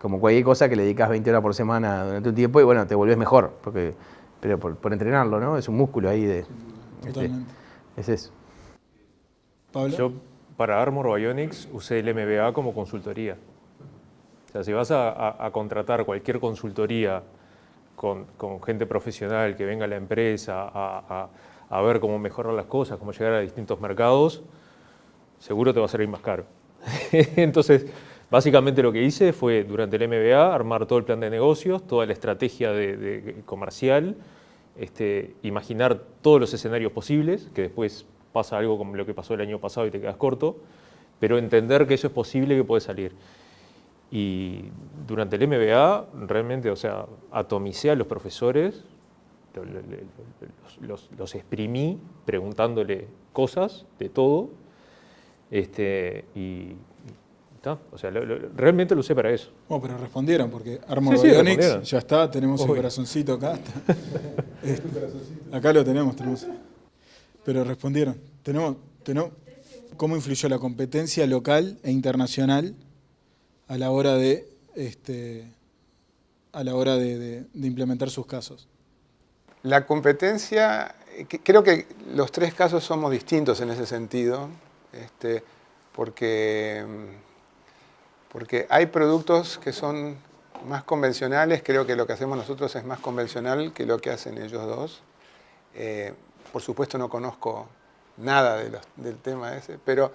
S3: como cualquier cosa que le dedicas 20 horas por semana durante un tiempo y bueno, te volvés mejor, pero por entrenarlo, ¿no? Es un músculo ahí de...
S1: Totalmente.
S3: Es eso.
S1: Pablo.
S4: Yo para Armor Bionics usé el MBA como consultoría. O sea, si vas a contratar cualquier consultoría con gente profesional que venga a la empresa a ver cómo mejorar las cosas, cómo llegar a distintos mercados, seguro te va a salir más caro. Entonces, básicamente lo que hice fue durante el MBA armar todo el plan de negocios, toda la estrategia de comercial, imaginar todos los escenarios posibles, que después pasa algo como lo que pasó el año pasado y te quedas corto, pero entender que eso es posible, que puede salir. Y durante el MBA realmente, o sea, atomicé a los profesores, los exprimí preguntándole cosas de todo, o sea, realmente lo usé para eso.
S1: Bueno, pero respondieron, porque Armor
S4: Sí,
S1: Bionics
S4: respondieron.
S1: ya está, tenemos el corazoncito acá. Acá lo tenemos. Pero respondieron. Tenemos, ¿cómo influyó la competencia local e internacional a la hora de implementar sus casos?
S2: La competencia, creo que los tres casos somos distintos en ese sentido, porque hay productos que son más convencionales, creo que lo que hacemos nosotros es más convencional que lo que hacen ellos dos. Por supuesto no conozco nada del tema ese, pero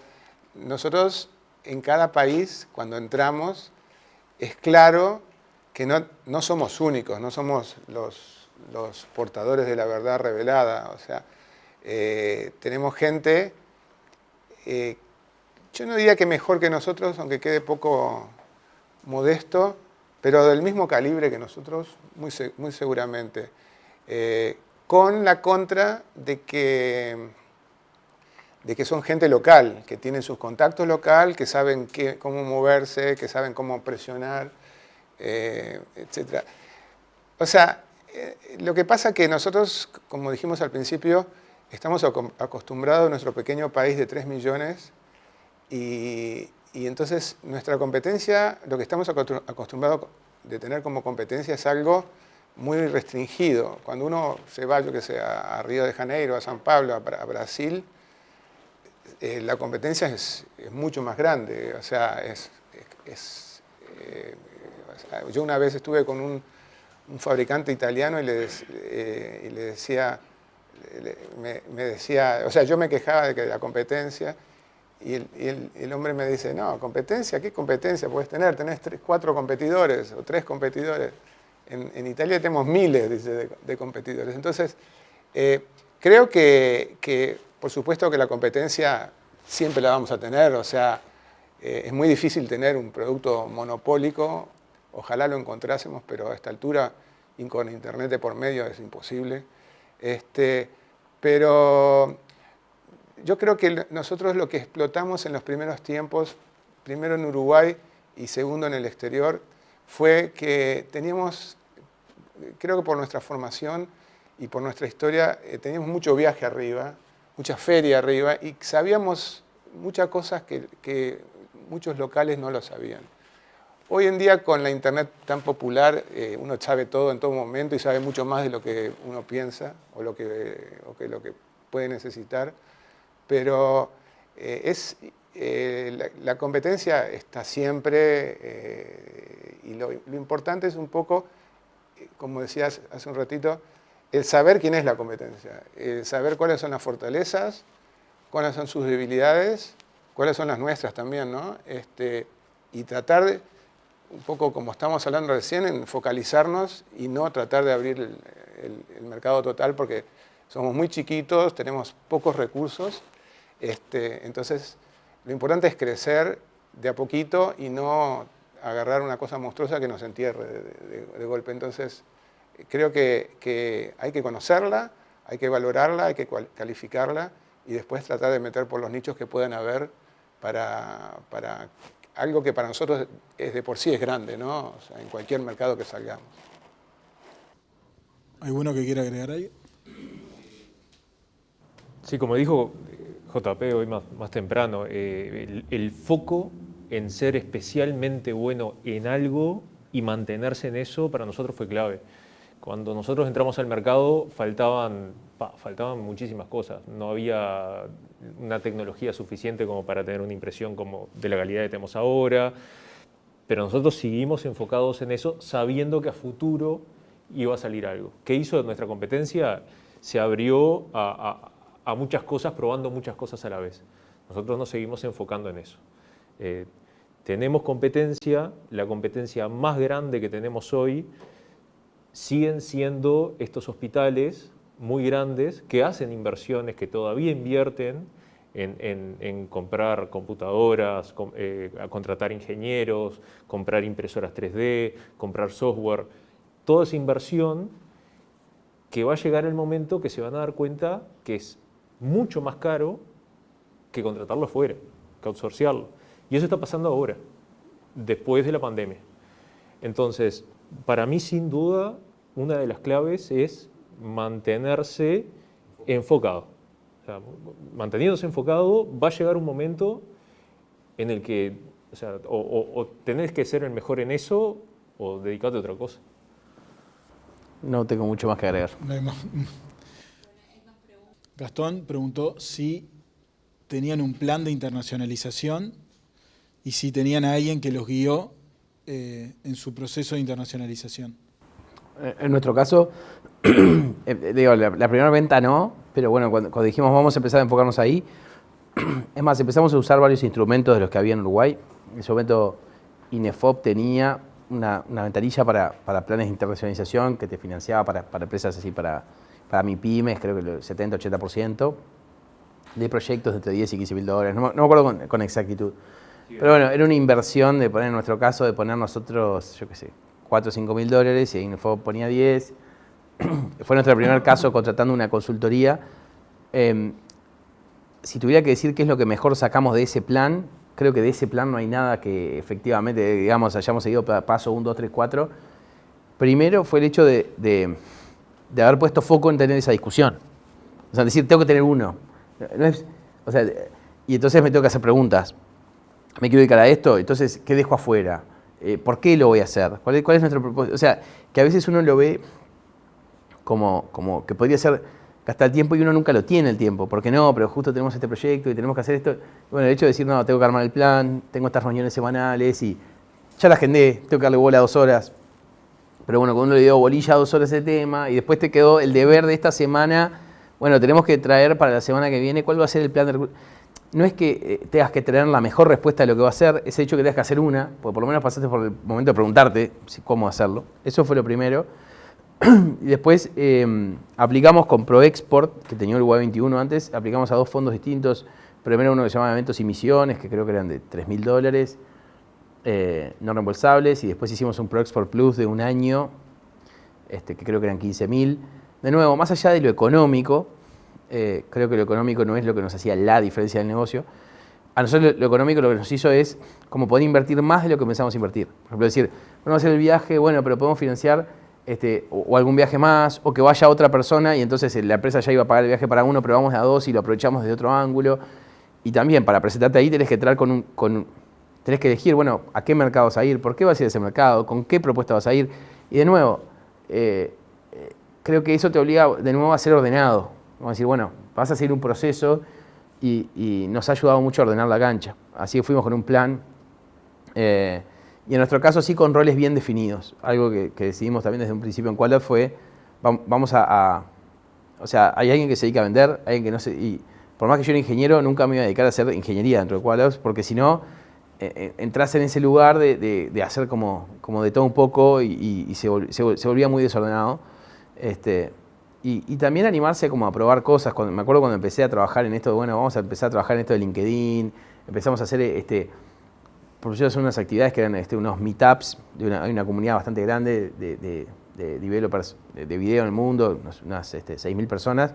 S2: nosotros en cada país, cuando entramos, es claro que no somos únicos, no somos los portadores de la verdad revelada. O sea, tenemos gente, yo no diría que mejor que nosotros, aunque quede poco modesto, pero del mismo calibre que nosotros, muy seguramente. Con la contra de que son gente local, que tienen sus contactos local, que saben cómo moverse, que saben cómo presionar, etc. O sea, lo que pasa es que nosotros, como dijimos al principio, estamos acostumbrados a nuestro pequeño país de 3 millones y entonces nuestra competencia, lo que estamos acostumbrados de tener como competencia es algo muy restringido. Cuando uno se va, yo que sé, a Río de Janeiro, a San Pablo, a Brasil, la competencia es mucho más grande. O sea, yo una vez estuve con un fabricante italiano y le decía, me decía, o sea, yo me quejaba de que la competencia, y el hombre me dice, no, competencia, ¿qué competencia puedes tener? Tenés 4 competidores o 3 competidores. En Italia tenemos miles, dice, de competidores. Entonces, creo que, por supuesto que la competencia siempre la vamos a tener, o sea, es muy difícil tener un producto monopólico, ojalá lo encontrásemos, pero a esta altura, y con internet de por medio, es imposible. Pero yo creo que nosotros lo que explotamos en los primeros tiempos, primero en Uruguay y segundo en el exterior, fue que teníamos, creo que por nuestra formación y por nuestra historia, teníamos mucho viaje arriba, mucha feria arriba, y sabíamos muchas cosas que muchos locales no lo sabían. Hoy en día, con la internet tan popular, uno sabe todo en todo momento y sabe mucho más de lo que uno piensa o lo que puede necesitar. Pero la competencia está siempre, y lo importante es un poco, como decías hace un ratito, el saber quién es la competencia, el saber cuáles son las fortalezas, cuáles son sus debilidades, cuáles son las nuestras también, ¿no? Y tratar de, un poco como estamos hablando recién, en focalizarnos y no tratar de abrir el mercado total, porque somos muy chiquitos, tenemos pocos recursos. Entonces, lo importante es crecer de a poquito y no agarrar una cosa monstruosa que nos entierre de golpe. Entonces, creo que hay que conocerla, hay que valorarla, hay que calificarla y después tratar de meter por los nichos que puedan haber para algo que para nosotros de por sí es grande, ¿no? O sea, en cualquier mercado que salgamos.
S1: ¿Alguno que quiera agregar ahí?
S4: Sí, como dijo JP hoy más temprano, el foco en ser especialmente bueno en algo y mantenerse en eso para nosotros fue clave. Cuando nosotros entramos al mercado faltaban muchísimas cosas. No había una tecnología suficiente como para tener una impresión como de la calidad que tenemos ahora, pero nosotros seguimos enfocados en eso sabiendo que a futuro iba a salir algo. ¿Qué hizo nuestra competencia? Se abrió a muchas cosas, probando muchas cosas a la vez. Nosotros nos seguimos enfocando en eso. Tenemos competencia, la competencia más grande que tenemos hoy siguen siendo estos hospitales muy grandes que hacen inversiones, que todavía invierten en comprar computadoras, a contratar ingenieros, comprar impresoras 3D, comprar software. Toda esa inversión que va a llegar el momento que se van a dar cuenta que es mucho más caro que contratarlo afuera, que outsourcearlo. Y eso está pasando ahora, después de la pandemia. Entonces, para mí, sin duda, una de las claves es mantenerse enfocado. O sea, manteniéndose enfocado, va a llegar un momento en el que, o sea, o tenés que ser el mejor en eso o dedicarte a otra cosa.
S3: No tengo mucho más que agregar.
S1: No hay más. Gastón preguntó si tenían un plan de internacionalización y si tenían a alguien que los guió en su proceso de internacionalización.
S3: En nuestro caso, digo, la primera venta no, pero bueno, cuando dijimos vamos a empezar a enfocarnos ahí, es más, empezamos a usar varios instrumentos de los que había en Uruguay. En ese momento INEFOP tenía una ventanilla para planes de internacionalización que te financiaba para empresas así, para MIPYMES, creo que el 70-80%, de proyectos de entre 10 y 15 mil dólares, no me acuerdo con exactitud. Pero bueno, era una inversión de poner, en nuestro caso, de poner nosotros, yo qué sé, 4 o 5 mil dólares y INEFOP ponía 10. Fue nuestro primer caso contratando una consultoría. Si tuviera que decir qué es lo que mejor sacamos de ese plan, creo que de ese plan no hay nada que efectivamente, digamos, hayamos seguido paso 1, 2, 3, 4. Primero fue el hecho de haber puesto foco en tener esa discusión. O sea, decir, tengo que tener uno. No es, o sea, y entonces me tengo que hacer preguntas. ¿Me quiero dedicar a esto? Entonces, ¿qué dejo afuera? ¿Por qué lo voy a hacer? ¿Cuál es nuestro propósito? O sea, que a veces uno lo ve como que podría ser gastar el tiempo y uno nunca lo tiene el tiempo. ¿Por qué no? Pero justo tenemos este proyecto y tenemos que hacer esto. Bueno, el hecho de decir, no, tengo que armar el plan, tengo estas reuniones semanales y ya la agendé, tengo que darle bola 2 horas. Pero bueno, cuando uno le dio bolilla 2 horas ese tema y después te quedó el deber de esta semana, bueno, tenemos que traer para la semana que viene cuál va a ser el plan de recursos. No es que tengas que tener la mejor respuesta de lo que va a hacer, ese hecho que tengas que hacer una, porque por lo menos pasaste por el momento de preguntarte cómo hacerlo. Eso fue lo primero. Y después aplicamos con ProExport, que tenía Uruguay 21 antes, aplicamos a 2 fondos distintos. Primero uno que se llama Eventos y Misiones, que creo que eran de $3.000, no reembolsables, y después hicimos un ProExport Plus de 1 año, que creo que eran 15.000. De nuevo, más allá de lo económico, creo que lo económico no es lo que nos hacía la diferencia del negocio. A nosotros lo económico lo que nos hizo es como poder invertir más de lo que pensamos invertir. Por ejemplo, decir, bueno, vamos a hacer el viaje, bueno, pero podemos financiar o algún viaje más, o que vaya otra persona y entonces la empresa ya iba a pagar el viaje para uno, pero vamos a 2 y lo aprovechamos desde otro ángulo. Y también para presentarte ahí tenés que entrar tenés que elegir, bueno, a qué mercado vas a ir, por qué vas a ir a ese mercado, con qué propuesta vas a ir. Y de nuevo, creo que eso te obliga de nuevo a ser ordenado. Vamos a decir, bueno, vas a seguir un proceso y nos ha ayudado mucho a ordenar la cancha. Así que fuimos con un plan. Y en nuestro caso sí con roles bien definidos. Algo que decidimos también desde un principio en Qualab fue, vamos o sea, hay alguien que se dedica a vender, alguien que no se... Y por más que yo era ingeniero, nunca me iba a dedicar a hacer ingeniería dentro de Qualab, porque si no, entras en ese lugar de hacer como de todo un poco y se volvía muy desordenado. Y también animarse como a probar cosas. Me acuerdo cuando empecé a trabajar en esto, bueno, vamos a empezar a trabajar en esto de LinkedIn, empezamos a hacer por yo hacer unas actividades que eran unos meetups, hay una comunidad bastante grande de developers de video en el mundo, unas 6.000 personas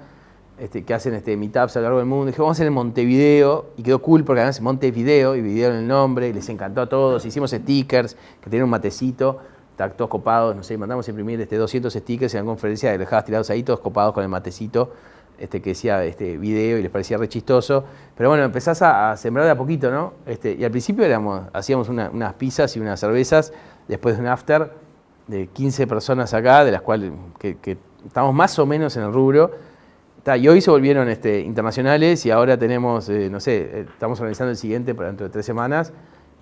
S3: que hacen meetups a lo largo del mundo. Dije, vamos a hacer en Montevideo, y quedó cool porque además Montevideo y video en el nombre, y les encantó a todos. Hicimos stickers que tenían un matecito, todos copados, no sé, mandamos a imprimir 200 stickers en la conferencia, que los dejabas tirados ahí, todos copados con el matecito. Que decía video y les parecía re chistoso. Pero bueno, empezás a sembrar de a poquito, ¿no? Y al principio hacíamos unas pizzas y unas cervezas después de un after de 15 personas acá, de las cuales que estamos más o menos en el rubro. Y hoy se volvieron internacionales y ahora tenemos, no sé, estamos organizando el siguiente para dentro de 3 semanas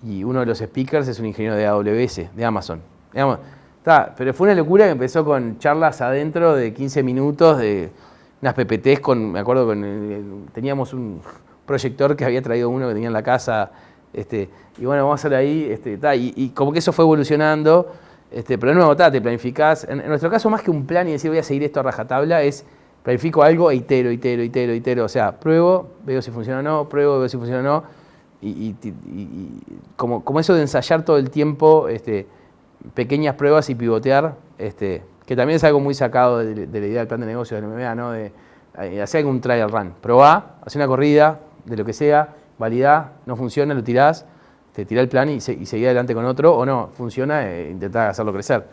S3: y uno de los speakers es un ingeniero de AWS, de Amazon. Pero fue una locura que empezó con charlas adentro de 15 minutos de unas PPTs me acuerdo, teníamos un proyector que había traído uno que tenía en la casa, y bueno, vamos a hacer ahí, y como que eso fue evolucionando, pero de nuevo, te planificás. En nuestro caso, más que un plan y decir voy a seguir esto a rajatabla, es planifico algo e itero, o sea, pruebo, veo si funciona o no, pruebo, veo si funciona o no, y como eso de ensayar todo el tiempo, pequeñas pruebas y pivotear, que también es algo muy sacado de la idea del plan de negocio del MMA, ¿no? De hacer algún trial run. Probá, hacer una corrida, de lo que sea, validá, no funciona, lo tirás, te tirá el plan y seguí adelante con otro, o no, funciona, intentá hacerlo crecer.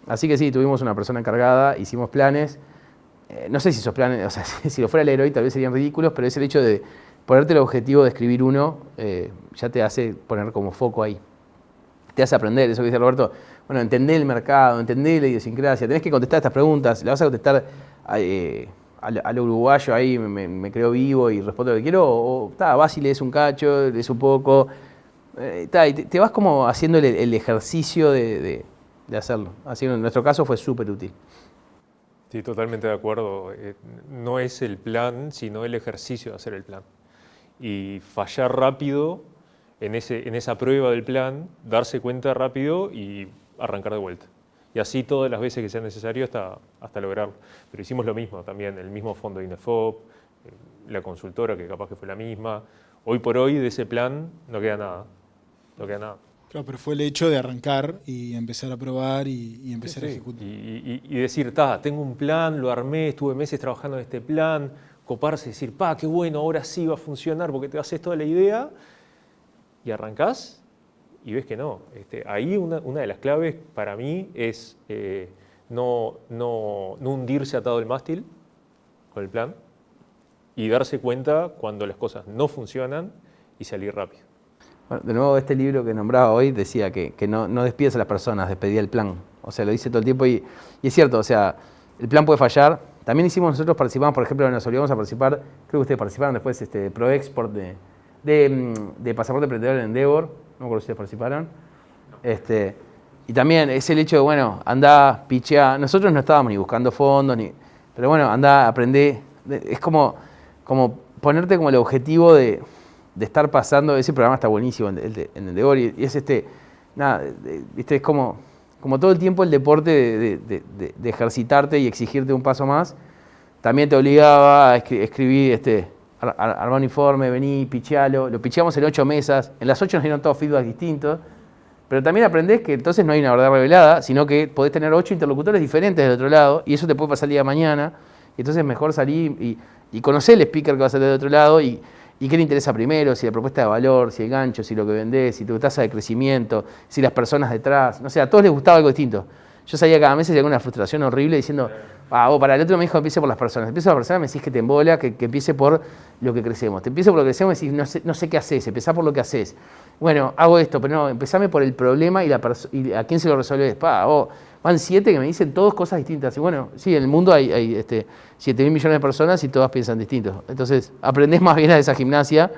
S3: Así que sí, tuvimos una persona encargada, hicimos planes. No sé si esos planes, o sea, si lo fuera el héroe tal vez serían ridículos, pero es el hecho de ponerte el objetivo de escribir uno, ya te hace poner como foco ahí. Te hace aprender, eso que dice Roberto, bueno, entender el mercado, entender la idiosincrasia, tenés que contestar estas preguntas, la vas a contestar al uruguayo ahí, me creo vivo y respondo lo que quiero, o vas y lees un cacho, lees un poco, y te vas como haciendo el ejercicio de hacerlo. Así que en nuestro caso fue súper útil.
S4: Sí, totalmente de acuerdo. No es el plan, sino el ejercicio de hacer el plan. Y fallar rápido en esa prueba del plan, darse cuenta rápido y arrancar de vuelta. Y así todas las veces que sea necesario hasta lograrlo. Pero hicimos lo mismo también, el mismo fondo de INEFOP, la consultora que capaz que fue la misma. Hoy por hoy de ese plan no queda nada. No queda nada.
S1: Claro, pero fue el hecho de arrancar y empezar a probar y empezar a ejecutar.
S4: Y decir, tengo un plan, lo armé, estuve meses trabajando en este plan, coparse y decir, qué bueno, ahora sí va a funcionar porque te haces toda la idea. Y arrancás y ves que no. Ahí una de las claves para mí es no hundirse atado al mástil con el plan y darse cuenta cuando las cosas no funcionan y salir rápido.
S3: Bueno, de nuevo, este libro que nombraba hoy decía que no despides a las personas, despedía el plan. O sea, lo dice todo el tiempo y es cierto, o sea, el plan puede fallar. También nosotros participamos, por ejemplo, nos obligamos a participar, creo que ustedes participaron después, ProExport de Pasaporte Emprendedor en Endeavor, no me acuerdo si ustedes participaron. Y también es el hecho de, bueno, andá, pichea. Nosotros no estábamos ni buscando fondos, pero bueno, andá, aprendé. Es como ponerte como el objetivo de estar pasando. Ese programa está buenísimo, el de Endeavor, y es nada, ¿viste? Es como todo el tiempo el deporte de ejercitarte y exigirte un paso más. También te obligaba a escribir, armar un informe, vení, pichealo. Lo picheamos en 8 mesas. En las 8 nos dieron todos feedback distintos. Pero también aprendés que entonces no hay una verdad revelada, sino que podés tener 8 interlocutores diferentes del otro lado, y eso te puede pasar el día de mañana. Y entonces es mejor salir y conocer el speaker que va a salir del otro lado y qué le interesa primero, si la propuesta de valor, si el gancho, si lo que vendés, si tu tasa de crecimiento, si las personas detrás. No sé, a todos les gustaba algo distinto. Yo salía cada mes y tenía una frustración horrible diciendo, vos para el otro me dijo que empiece por las personas. Empieza por las personas, me decís que te embola, que empiece por lo que crecemos. Te empiezo por lo que crecemos y decís, no sé qué haces, empezá por lo que haces. Bueno, hago esto, pero no, empezame por el problema y a quién se lo resolvés. Van 7 que me dicen todas cosas distintas. Y bueno, sí, en el mundo hay 7.000 millones de personas y todas piensan distinto. Entonces, aprendés más bien a esa gimnasia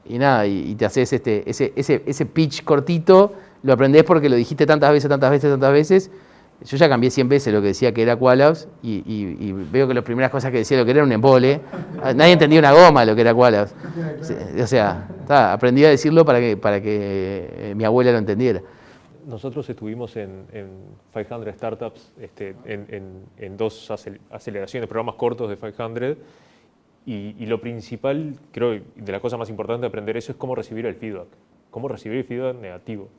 S3: y nada, y te haces ese pitch cortito, lo aprendés porque lo dijiste tantas veces. Yo ya cambié 100 veces lo que decía que era Qualabs y veo que las primeras cosas que decía lo que era un embole. Nadie entendía una goma lo que era Qualabs. O sea, aprendí a decirlo para que mi abuela lo entendiera.
S4: Nosotros estuvimos en 500 Startups, en 2 aceleraciones, programas cortos de 500, y lo principal, creo, de las cosas más importantes de aprender eso es cómo recibir el feedback. Cómo recibir el feedback negativo.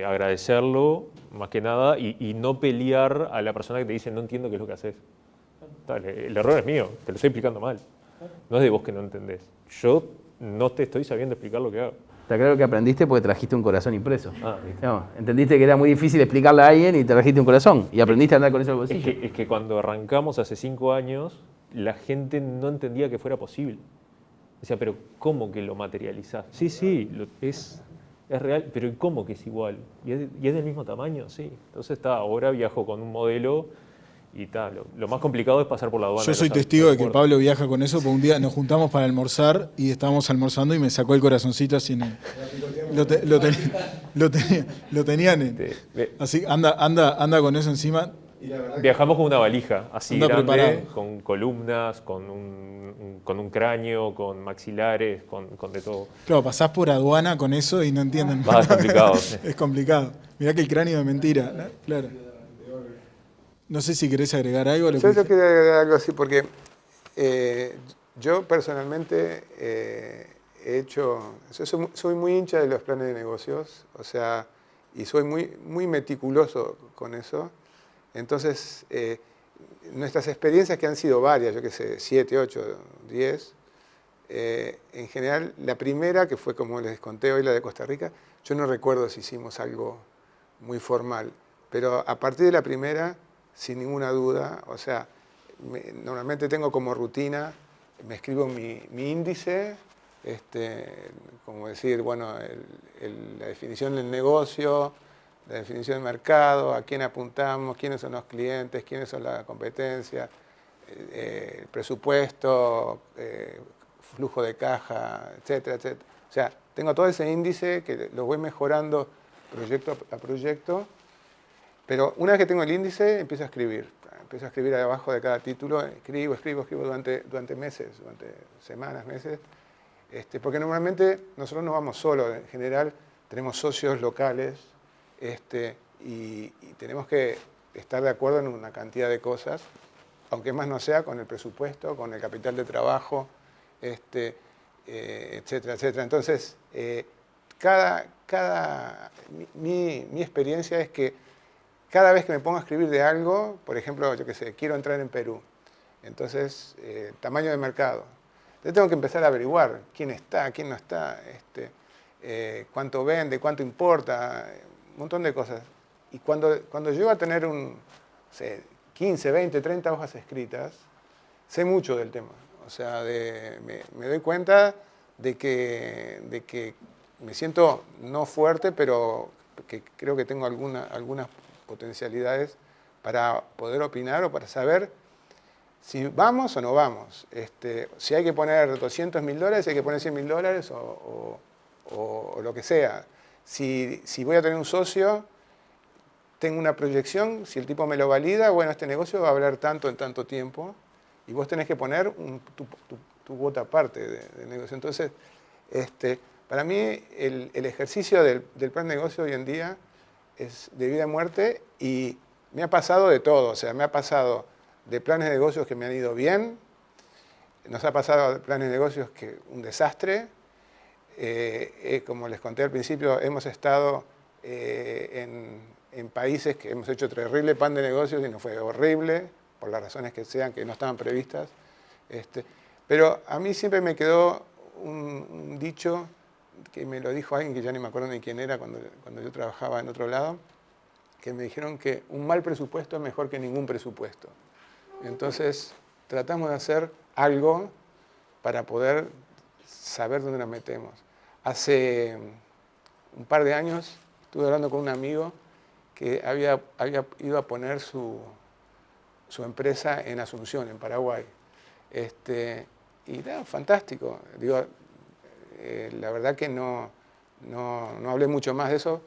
S4: Agradecerlo, más que nada, y no pelear a la persona que te dice no entiendo qué es lo que haces. El error es mío, te lo estoy explicando mal. No es de vos que no entendés. Yo no te estoy sabiendo explicar lo que hago.
S3: Está claro que aprendiste porque trajiste un corazón impreso. No, entendiste que era muy difícil explicarle a alguien y te trajiste un corazón. Y aprendiste a andar con eso en el bolsillo.
S4: Es que cuando arrancamos hace 5 años, la gente no entendía que fuera posible. Decía, pero ¿cómo que lo materializás? Sí, es real, pero ¿y cómo que es igual? ¿Y es del mismo tamaño? Sí. Entonces ahora viajo con un modelo y lo más complicado es pasar por la aduana.
S1: Yo soy testigo de que Pablo viaja con eso, porque un día nos juntamos para almorzar y estábamos almorzando y me sacó el corazoncito así. Lo tenían. Así, anda con eso encima.
S4: Viajamos con una valija así
S1: anda
S4: grande,
S1: preparado.
S4: con columnas, con un cráneo, con maxilares, con de todo.
S1: Claro, pasás por aduana con eso y no entienden.
S4: Es complicado. Sí.
S1: Es complicado. Mirá que el cráneo de mentira, ¿no? Claro. No sé si querés agregar algo.
S2: Yo quería agregar algo así porque yo personalmente he hecho... Soy muy hincha de los planes de negocios, o sea, y soy muy meticuloso con eso. Entonces, nuestras experiencias, que han sido varias, yo qué sé, 7, 8, 10, en general, la primera, que fue como les conté hoy, la de Costa Rica, yo no recuerdo si hicimos algo muy formal, pero a partir de la primera, sin ninguna duda, o sea, normalmente tengo como rutina, me escribo mi índice, como decir, bueno, la definición del negocio, la definición del mercado, a quién apuntamos, quiénes son los clientes, quiénes son la competencia, el presupuesto, flujo de caja, etcétera, etcétera. O sea, tengo todo ese índice que lo voy mejorando proyecto a proyecto, pero una vez que tengo el índice, empiezo a escribir. Empiezo a escribir abajo de cada título, escribo durante meses, durante semanas, meses, porque normalmente nosotros no vamos solos, en general tenemos socios locales, y tenemos que estar de acuerdo en una cantidad de cosas, aunque más no sea con el presupuesto, con el capital de trabajo, etcétera, etcétera. Entonces, mi experiencia es que cada vez que me pongo a escribir de algo, por ejemplo, yo qué sé, quiero entrar en Perú, entonces, tamaño de mercado. Entonces tengo que empezar a averiguar quién está, quién no está, cuánto vende, cuánto importa, un montón de cosas. Y cuando llego a tener 15, 20, 30 hojas escritas, sé mucho del tema. O sea, me doy cuenta de que me siento no fuerte, pero que creo que tengo algunas potencialidades para poder opinar o para saber si vamos o no vamos. Si hay que poner $200.000, hay que poner $100.000 o lo que sea. Si voy a tener un socio, tengo una proyección, si el tipo me lo valida, bueno, este negocio va a valer tanto en tanto tiempo, y vos tenés que poner tu cuota aparte del negocio. Entonces, para mí el ejercicio del plan de negocio hoy en día es de vida y muerte, y me ha pasado de todo. O sea, me ha pasado de planes de negocios que me han ido bien, nos ha pasado de planes de negocios que un desastre. Como les conté al principio, hemos estado en países que hemos hecho terrible plan de negocios y nos fue horrible, por las razones que sean, que no estaban previstas. Pero a mí siempre me quedó un dicho que me lo dijo alguien que ya ni me acuerdo ni quién era cuando yo trabajaba en otro lado, que me dijeron que un mal presupuesto es mejor que ningún presupuesto. Entonces, tratamos de hacer algo para poder saber dónde nos metemos. Hace un par de años estuve hablando con un amigo que había ido a poner su empresa en Asunción, en Paraguay. Y era fantástico. Digo, la verdad que no hablé mucho más de eso.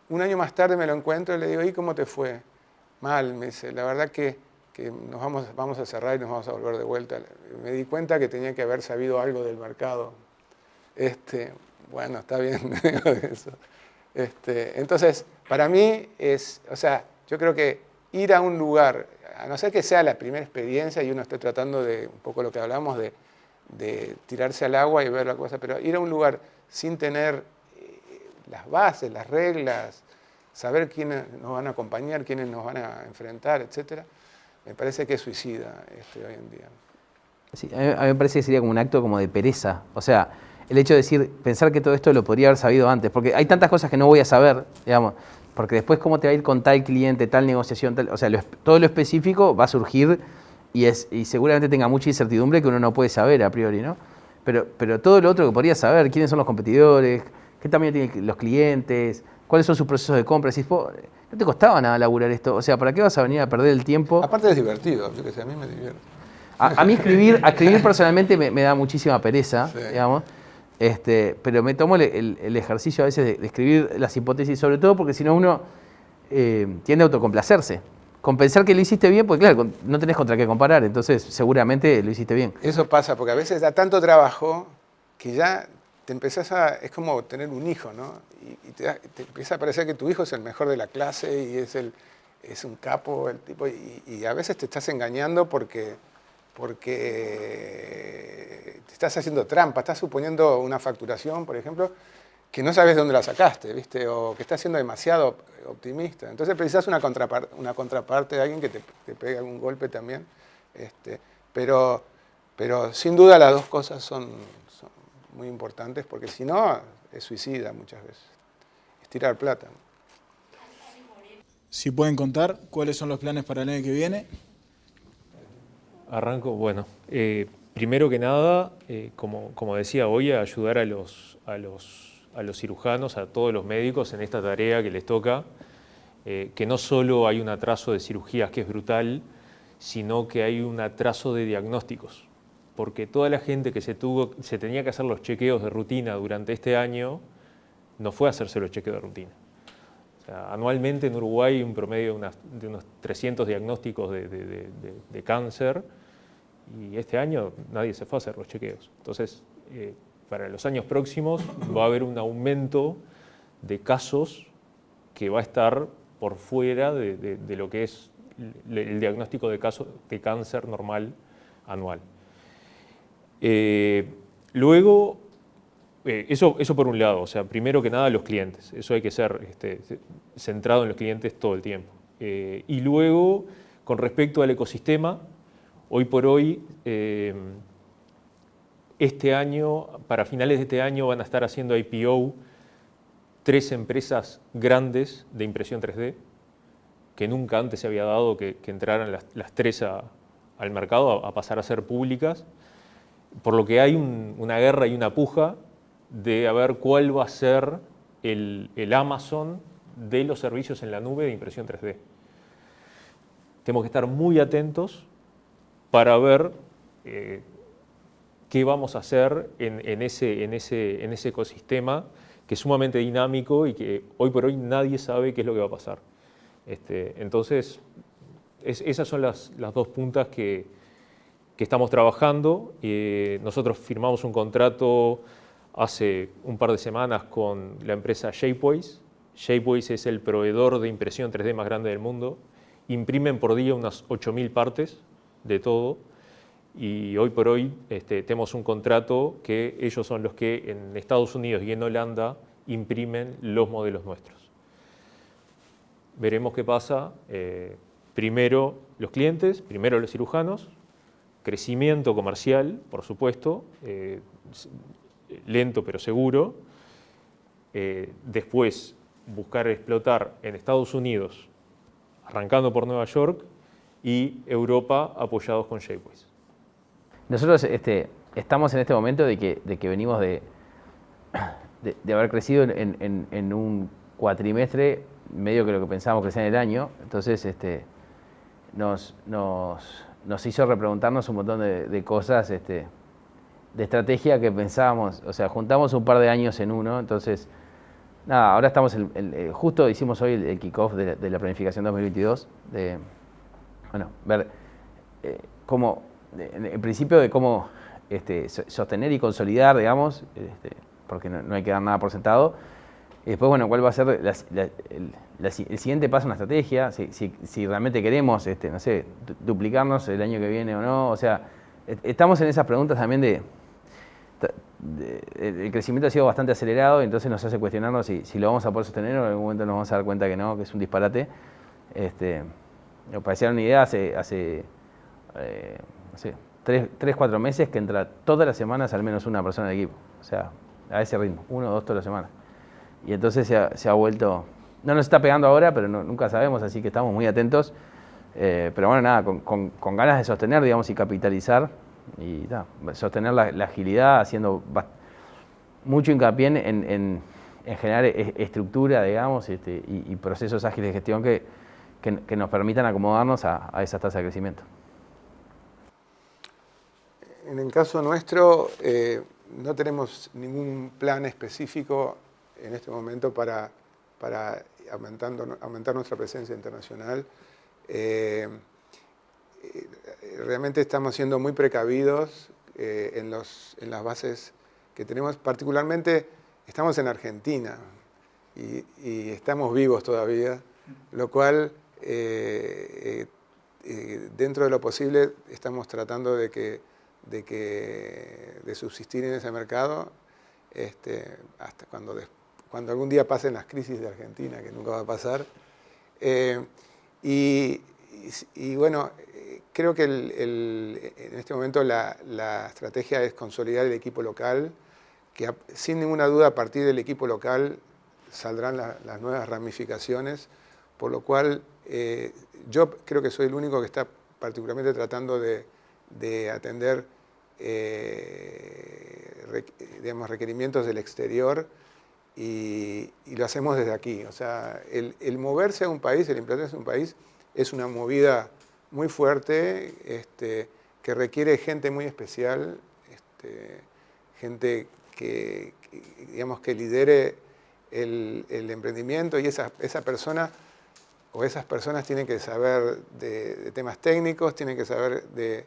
S2: Un año más tarde me lo encuentro y le digo, ¿y cómo te fue? Mal, me dice, la verdad que nos vamos a cerrar y nos vamos a volver de vuelta. Me di cuenta que tenía que haber sabido algo del mercado. Bueno, está bien, eso. Entonces, para mí yo creo que ir a un lugar, a no ser que sea la primera experiencia y uno esté tratando de, un poco lo que hablamos, de tirarse al agua y ver la cosa, pero ir a un lugar sin tener las bases, las reglas, saber quiénes nos van a acompañar, quiénes nos van a enfrentar, etcétera, me parece que es suicida hoy en día.
S3: Sí, a mí me parece que sería como un acto como de pereza. O sea, el hecho de pensar que todo esto lo podría haber sabido antes, porque hay tantas cosas que no voy a saber, digamos, porque después cómo te va a ir con tal cliente, tal negociación, tal, o sea, todo lo específico va a surgir y seguramente tenga mucha incertidumbre que uno no puede saber a priori, ¿no? Pero todo lo otro que podría saber, quiénes son los competidores, qué tamaño tienen los clientes, cuáles son sus procesos de compra, decís, no te costaba nada laburar esto, o sea, ¿para qué vas a venir a perder el tiempo?
S2: Aparte es divertido, yo que sé, a mí me divierte.
S3: A mí escribir personalmente me da muchísima pereza, sí, digamos, pero me tomo el ejercicio a veces de escribir las hipótesis, sobre todo porque si no uno tiende a autocomplacerse. Con pensar que lo hiciste bien, pues claro, no tenés contra qué comparar, entonces seguramente lo hiciste bien.
S2: Eso pasa, porque a veces da tanto trabajo que ya te empezás es como tener un hijo, ¿no? Y te empieza a parecer que tu hijo es el mejor de la clase y es un capo, el tipo, y a veces te estás engañando porque te estás haciendo trampa, estás suponiendo una facturación, por ejemplo, que no sabes de dónde la sacaste, ¿viste? O que estás siendo demasiado optimista. Entonces precisas una contraparte de alguien que te pegue algún golpe también. Pero sin duda las dos cosas son muy importantes, porque si no, es suicida muchas veces. Es tirar plata.
S1: Si pueden contar, ¿cuáles son los planes para el año que viene?
S4: Arranco, bueno, primero que nada, como decía hoy, ayudar a los cirujanos, a todos los médicos en esta tarea que les toca, que no solo hay un atraso de cirugías que es brutal, sino que hay un atraso de diagnósticos, porque toda la gente que se tenía que hacer los chequeos de rutina durante este año, no fue a hacerse los chequeos de rutina. O sea, anualmente en Uruguay hay un promedio de unos 300 diagnósticos de cáncer, y este año nadie se fue a hacer los chequeos. Entonces, para los años próximos va a haber un aumento de casos que va a estar por fuera de lo que es el diagnóstico de cáncer normal anual. Luego, eso por un lado, o sea, primero que nada los clientes, eso hay que ser centrado en los clientes todo el tiempo. Y luego, con respecto al ecosistema, hoy por hoy, este año, para finales de este año van a estar haciendo IPO 3 empresas grandes de impresión 3D, que nunca antes se había dado que entraran las 3 al mercado, a pasar a ser públicas, por lo que hay una guerra y una puja de a ver cuál va a ser el Amazon de los servicios en la nube de impresión 3D. Tenemos que estar muy atentos para ver qué vamos a hacer en ese ecosistema que es sumamente dinámico y que hoy por hoy nadie sabe qué es lo que va a pasar. Entonces, esas son las dos puntas que estamos trabajando. Nosotros firmamos un contrato hace un par de semanas con la empresa Shapeways. Shapeways es el proveedor de impresión 3D más grande del mundo. Imprimen por día unas 8.000 partes de todo. Y hoy por hoy tenemos un contrato que ellos son los que en Estados Unidos y en Holanda imprimen los modelos nuestros. Veremos qué pasa. Primero los clientes, primero los cirujanos, crecimiento comercial, por supuesto, lento pero seguro. Después buscar explotar en Estados Unidos, arrancando por Nueva York, y Europa apoyados con Shapeways.
S3: Nosotros estamos en este momento de que venimos de haber crecido en un cuatrimestre medio que lo que pensábamos crecer en el año. Entonces nos hizo repreguntarnos un montón de cosas de estrategia que pensábamos. O sea, juntamos un par de años en uno. Entonces, nada, ahora estamos, justo hicimos hoy el kickoff de la planificación 2022, de ver cómo, en principio, de cómo sostener y consolidar, digamos, porque no hay que dar nada por sentado. Y después, bueno, cuál va a ser el siguiente paso en la estrategia, si realmente queremos, no sé, duplicarnos el año que viene o no. O sea, estamos en esas preguntas también el crecimiento ha sido bastante acelerado, y entonces nos hace cuestionarnos si lo vamos a poder sostener, o en algún momento nos vamos a dar cuenta que no, que es un disparate. Para hacer una idea, hace no sé, 3-4 meses que entra todas las semanas al menos una persona del equipo. O sea, a ese ritmo, 1 o 2 todas las semanas. Y entonces se ha vuelto, no nos está pegando ahora, pero nunca sabemos, así que estamos muy atentos. Pero bueno, nada, con ganas de sostener, digamos, y capitalizar, y sostener la agilidad, haciendo mucho hincapié en generar estructura, digamos, y procesos ágiles de gestión que nos permitan acomodarnos a esas tasas de crecimiento.
S2: En el caso nuestro, no tenemos ningún plan específico en este momento para aumentar nuestra presencia internacional. Realmente estamos siendo muy precavidos en las bases que tenemos. Particularmente estamos en Argentina y estamos vivos todavía, lo cual dentro de lo posible estamos tratando de subsistir en ese mercado hasta cuando algún día pasen las crisis de Argentina, que nunca va a pasar. Y bueno, creo que en este momento la estrategia es consolidar el equipo local, que sin ninguna duda a partir del equipo local saldrán las nuevas ramificaciones, por lo cual yo creo que soy el único que está particularmente tratando de atender digamos, requerimientos del exterior, y lo hacemos desde aquí. O sea, el moverse a un país, el implantarse en un país, es una movida muy fuerte, que requiere gente muy especial, gente que digamos, que lidere el emprendimiento, y esa persona o esas personas tienen que saber de temas técnicos, tienen que saber de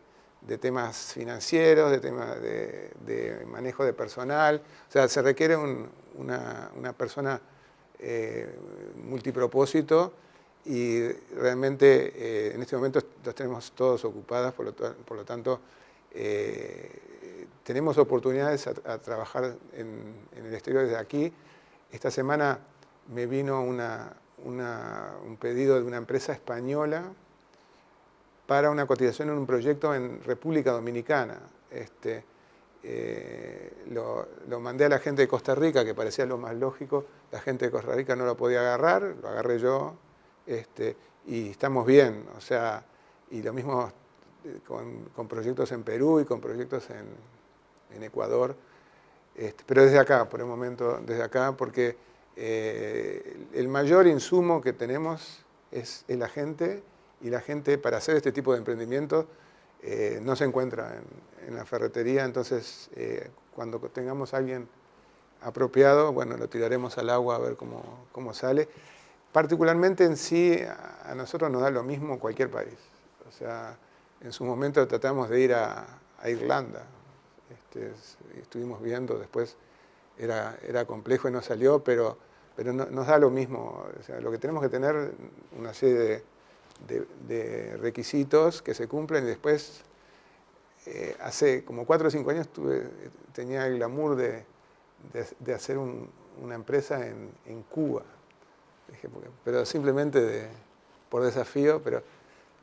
S2: temas financieros, de temas de manejo de personal. O sea, se requiere una persona multipropósito, y realmente en este momento los tenemos todos ocupadas, por lo tanto tenemos oportunidades a trabajar en el exterior desde aquí. Esta semana me vino un pedido de una empresa española para una cotización en un proyecto en República Dominicana. Lo mandé a la gente de Costa Rica, que parecía lo más lógico. La gente de Costa Rica no lo podía agarrar, lo agarré yo, y estamos bien. O sea, y lo mismo con proyectos en Perú y con proyectos en Ecuador. Pero desde acá, por el momento, desde acá, porque el mayor insumo que tenemos es la gente, y la gente para hacer este tipo de emprendimiento no se encuentra en la ferretería. Entonces, cuando tengamos a alguien apropiado, bueno, lo tiraremos al agua a ver cómo sale. Particularmente en sí, a nosotros nos da lo mismo cualquier país. O sea, en su momento tratamos de ir a Irlanda. Estuvimos viendo, después era complejo y no salió, pero nos da lo mismo. O sea, lo que tenemos que tener una serie de requisitos que se cumplen y después, hace como 4 o 5 años tenía el glamour de hacer una empresa en Cuba. Pero simplemente por desafío,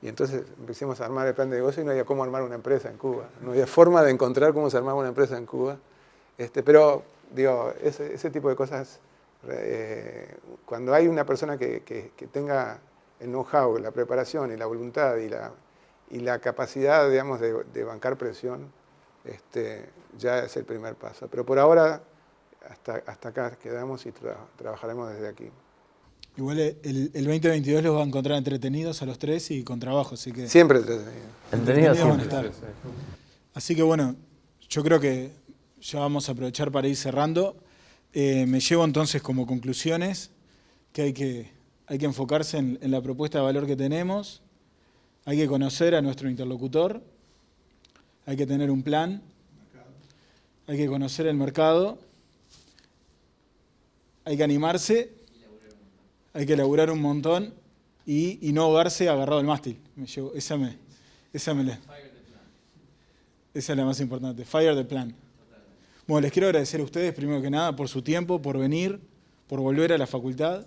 S2: y entonces empezamos a armar el plan de negocio y no había cómo armar una empresa en Cuba. No había forma de encontrar cómo se armaba una empresa en Cuba. Pero, digo, ese tipo de cosas, cuando hay una persona que tenga el know-how, la preparación y la voluntad y la capacidad, digamos, de bancar presión, ya es el primer paso. Pero por ahora, hasta acá quedamos y trabajaremos desde aquí.
S1: Igual el 2022 los va a encontrar entretenidos a los tres y con trabajo, así que...
S2: Siempre entretenidos.
S3: Entretenidos
S1: van a
S3: siempre.
S1: estar. Así que bueno, yo creo que ya vamos a aprovechar para ir cerrando. Me llevo entonces como conclusiones que hay que enfocarse en la propuesta de valor que tenemos, hay que conocer a nuestro interlocutor, hay que tener un plan, hay que conocer el mercado, hay que animarse, hay que laburar un montón y no ahogarse agarrado al mástil. Esa es la más importante. Fire the plan. Bueno, les quiero agradecer a ustedes, primero que nada, por su tiempo, por venir, por volver a la facultad,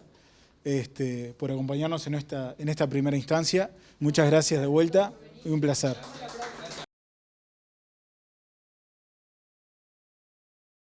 S1: por acompañarnos en esta primera instancia. Muchas gracias de vuelta y un placer.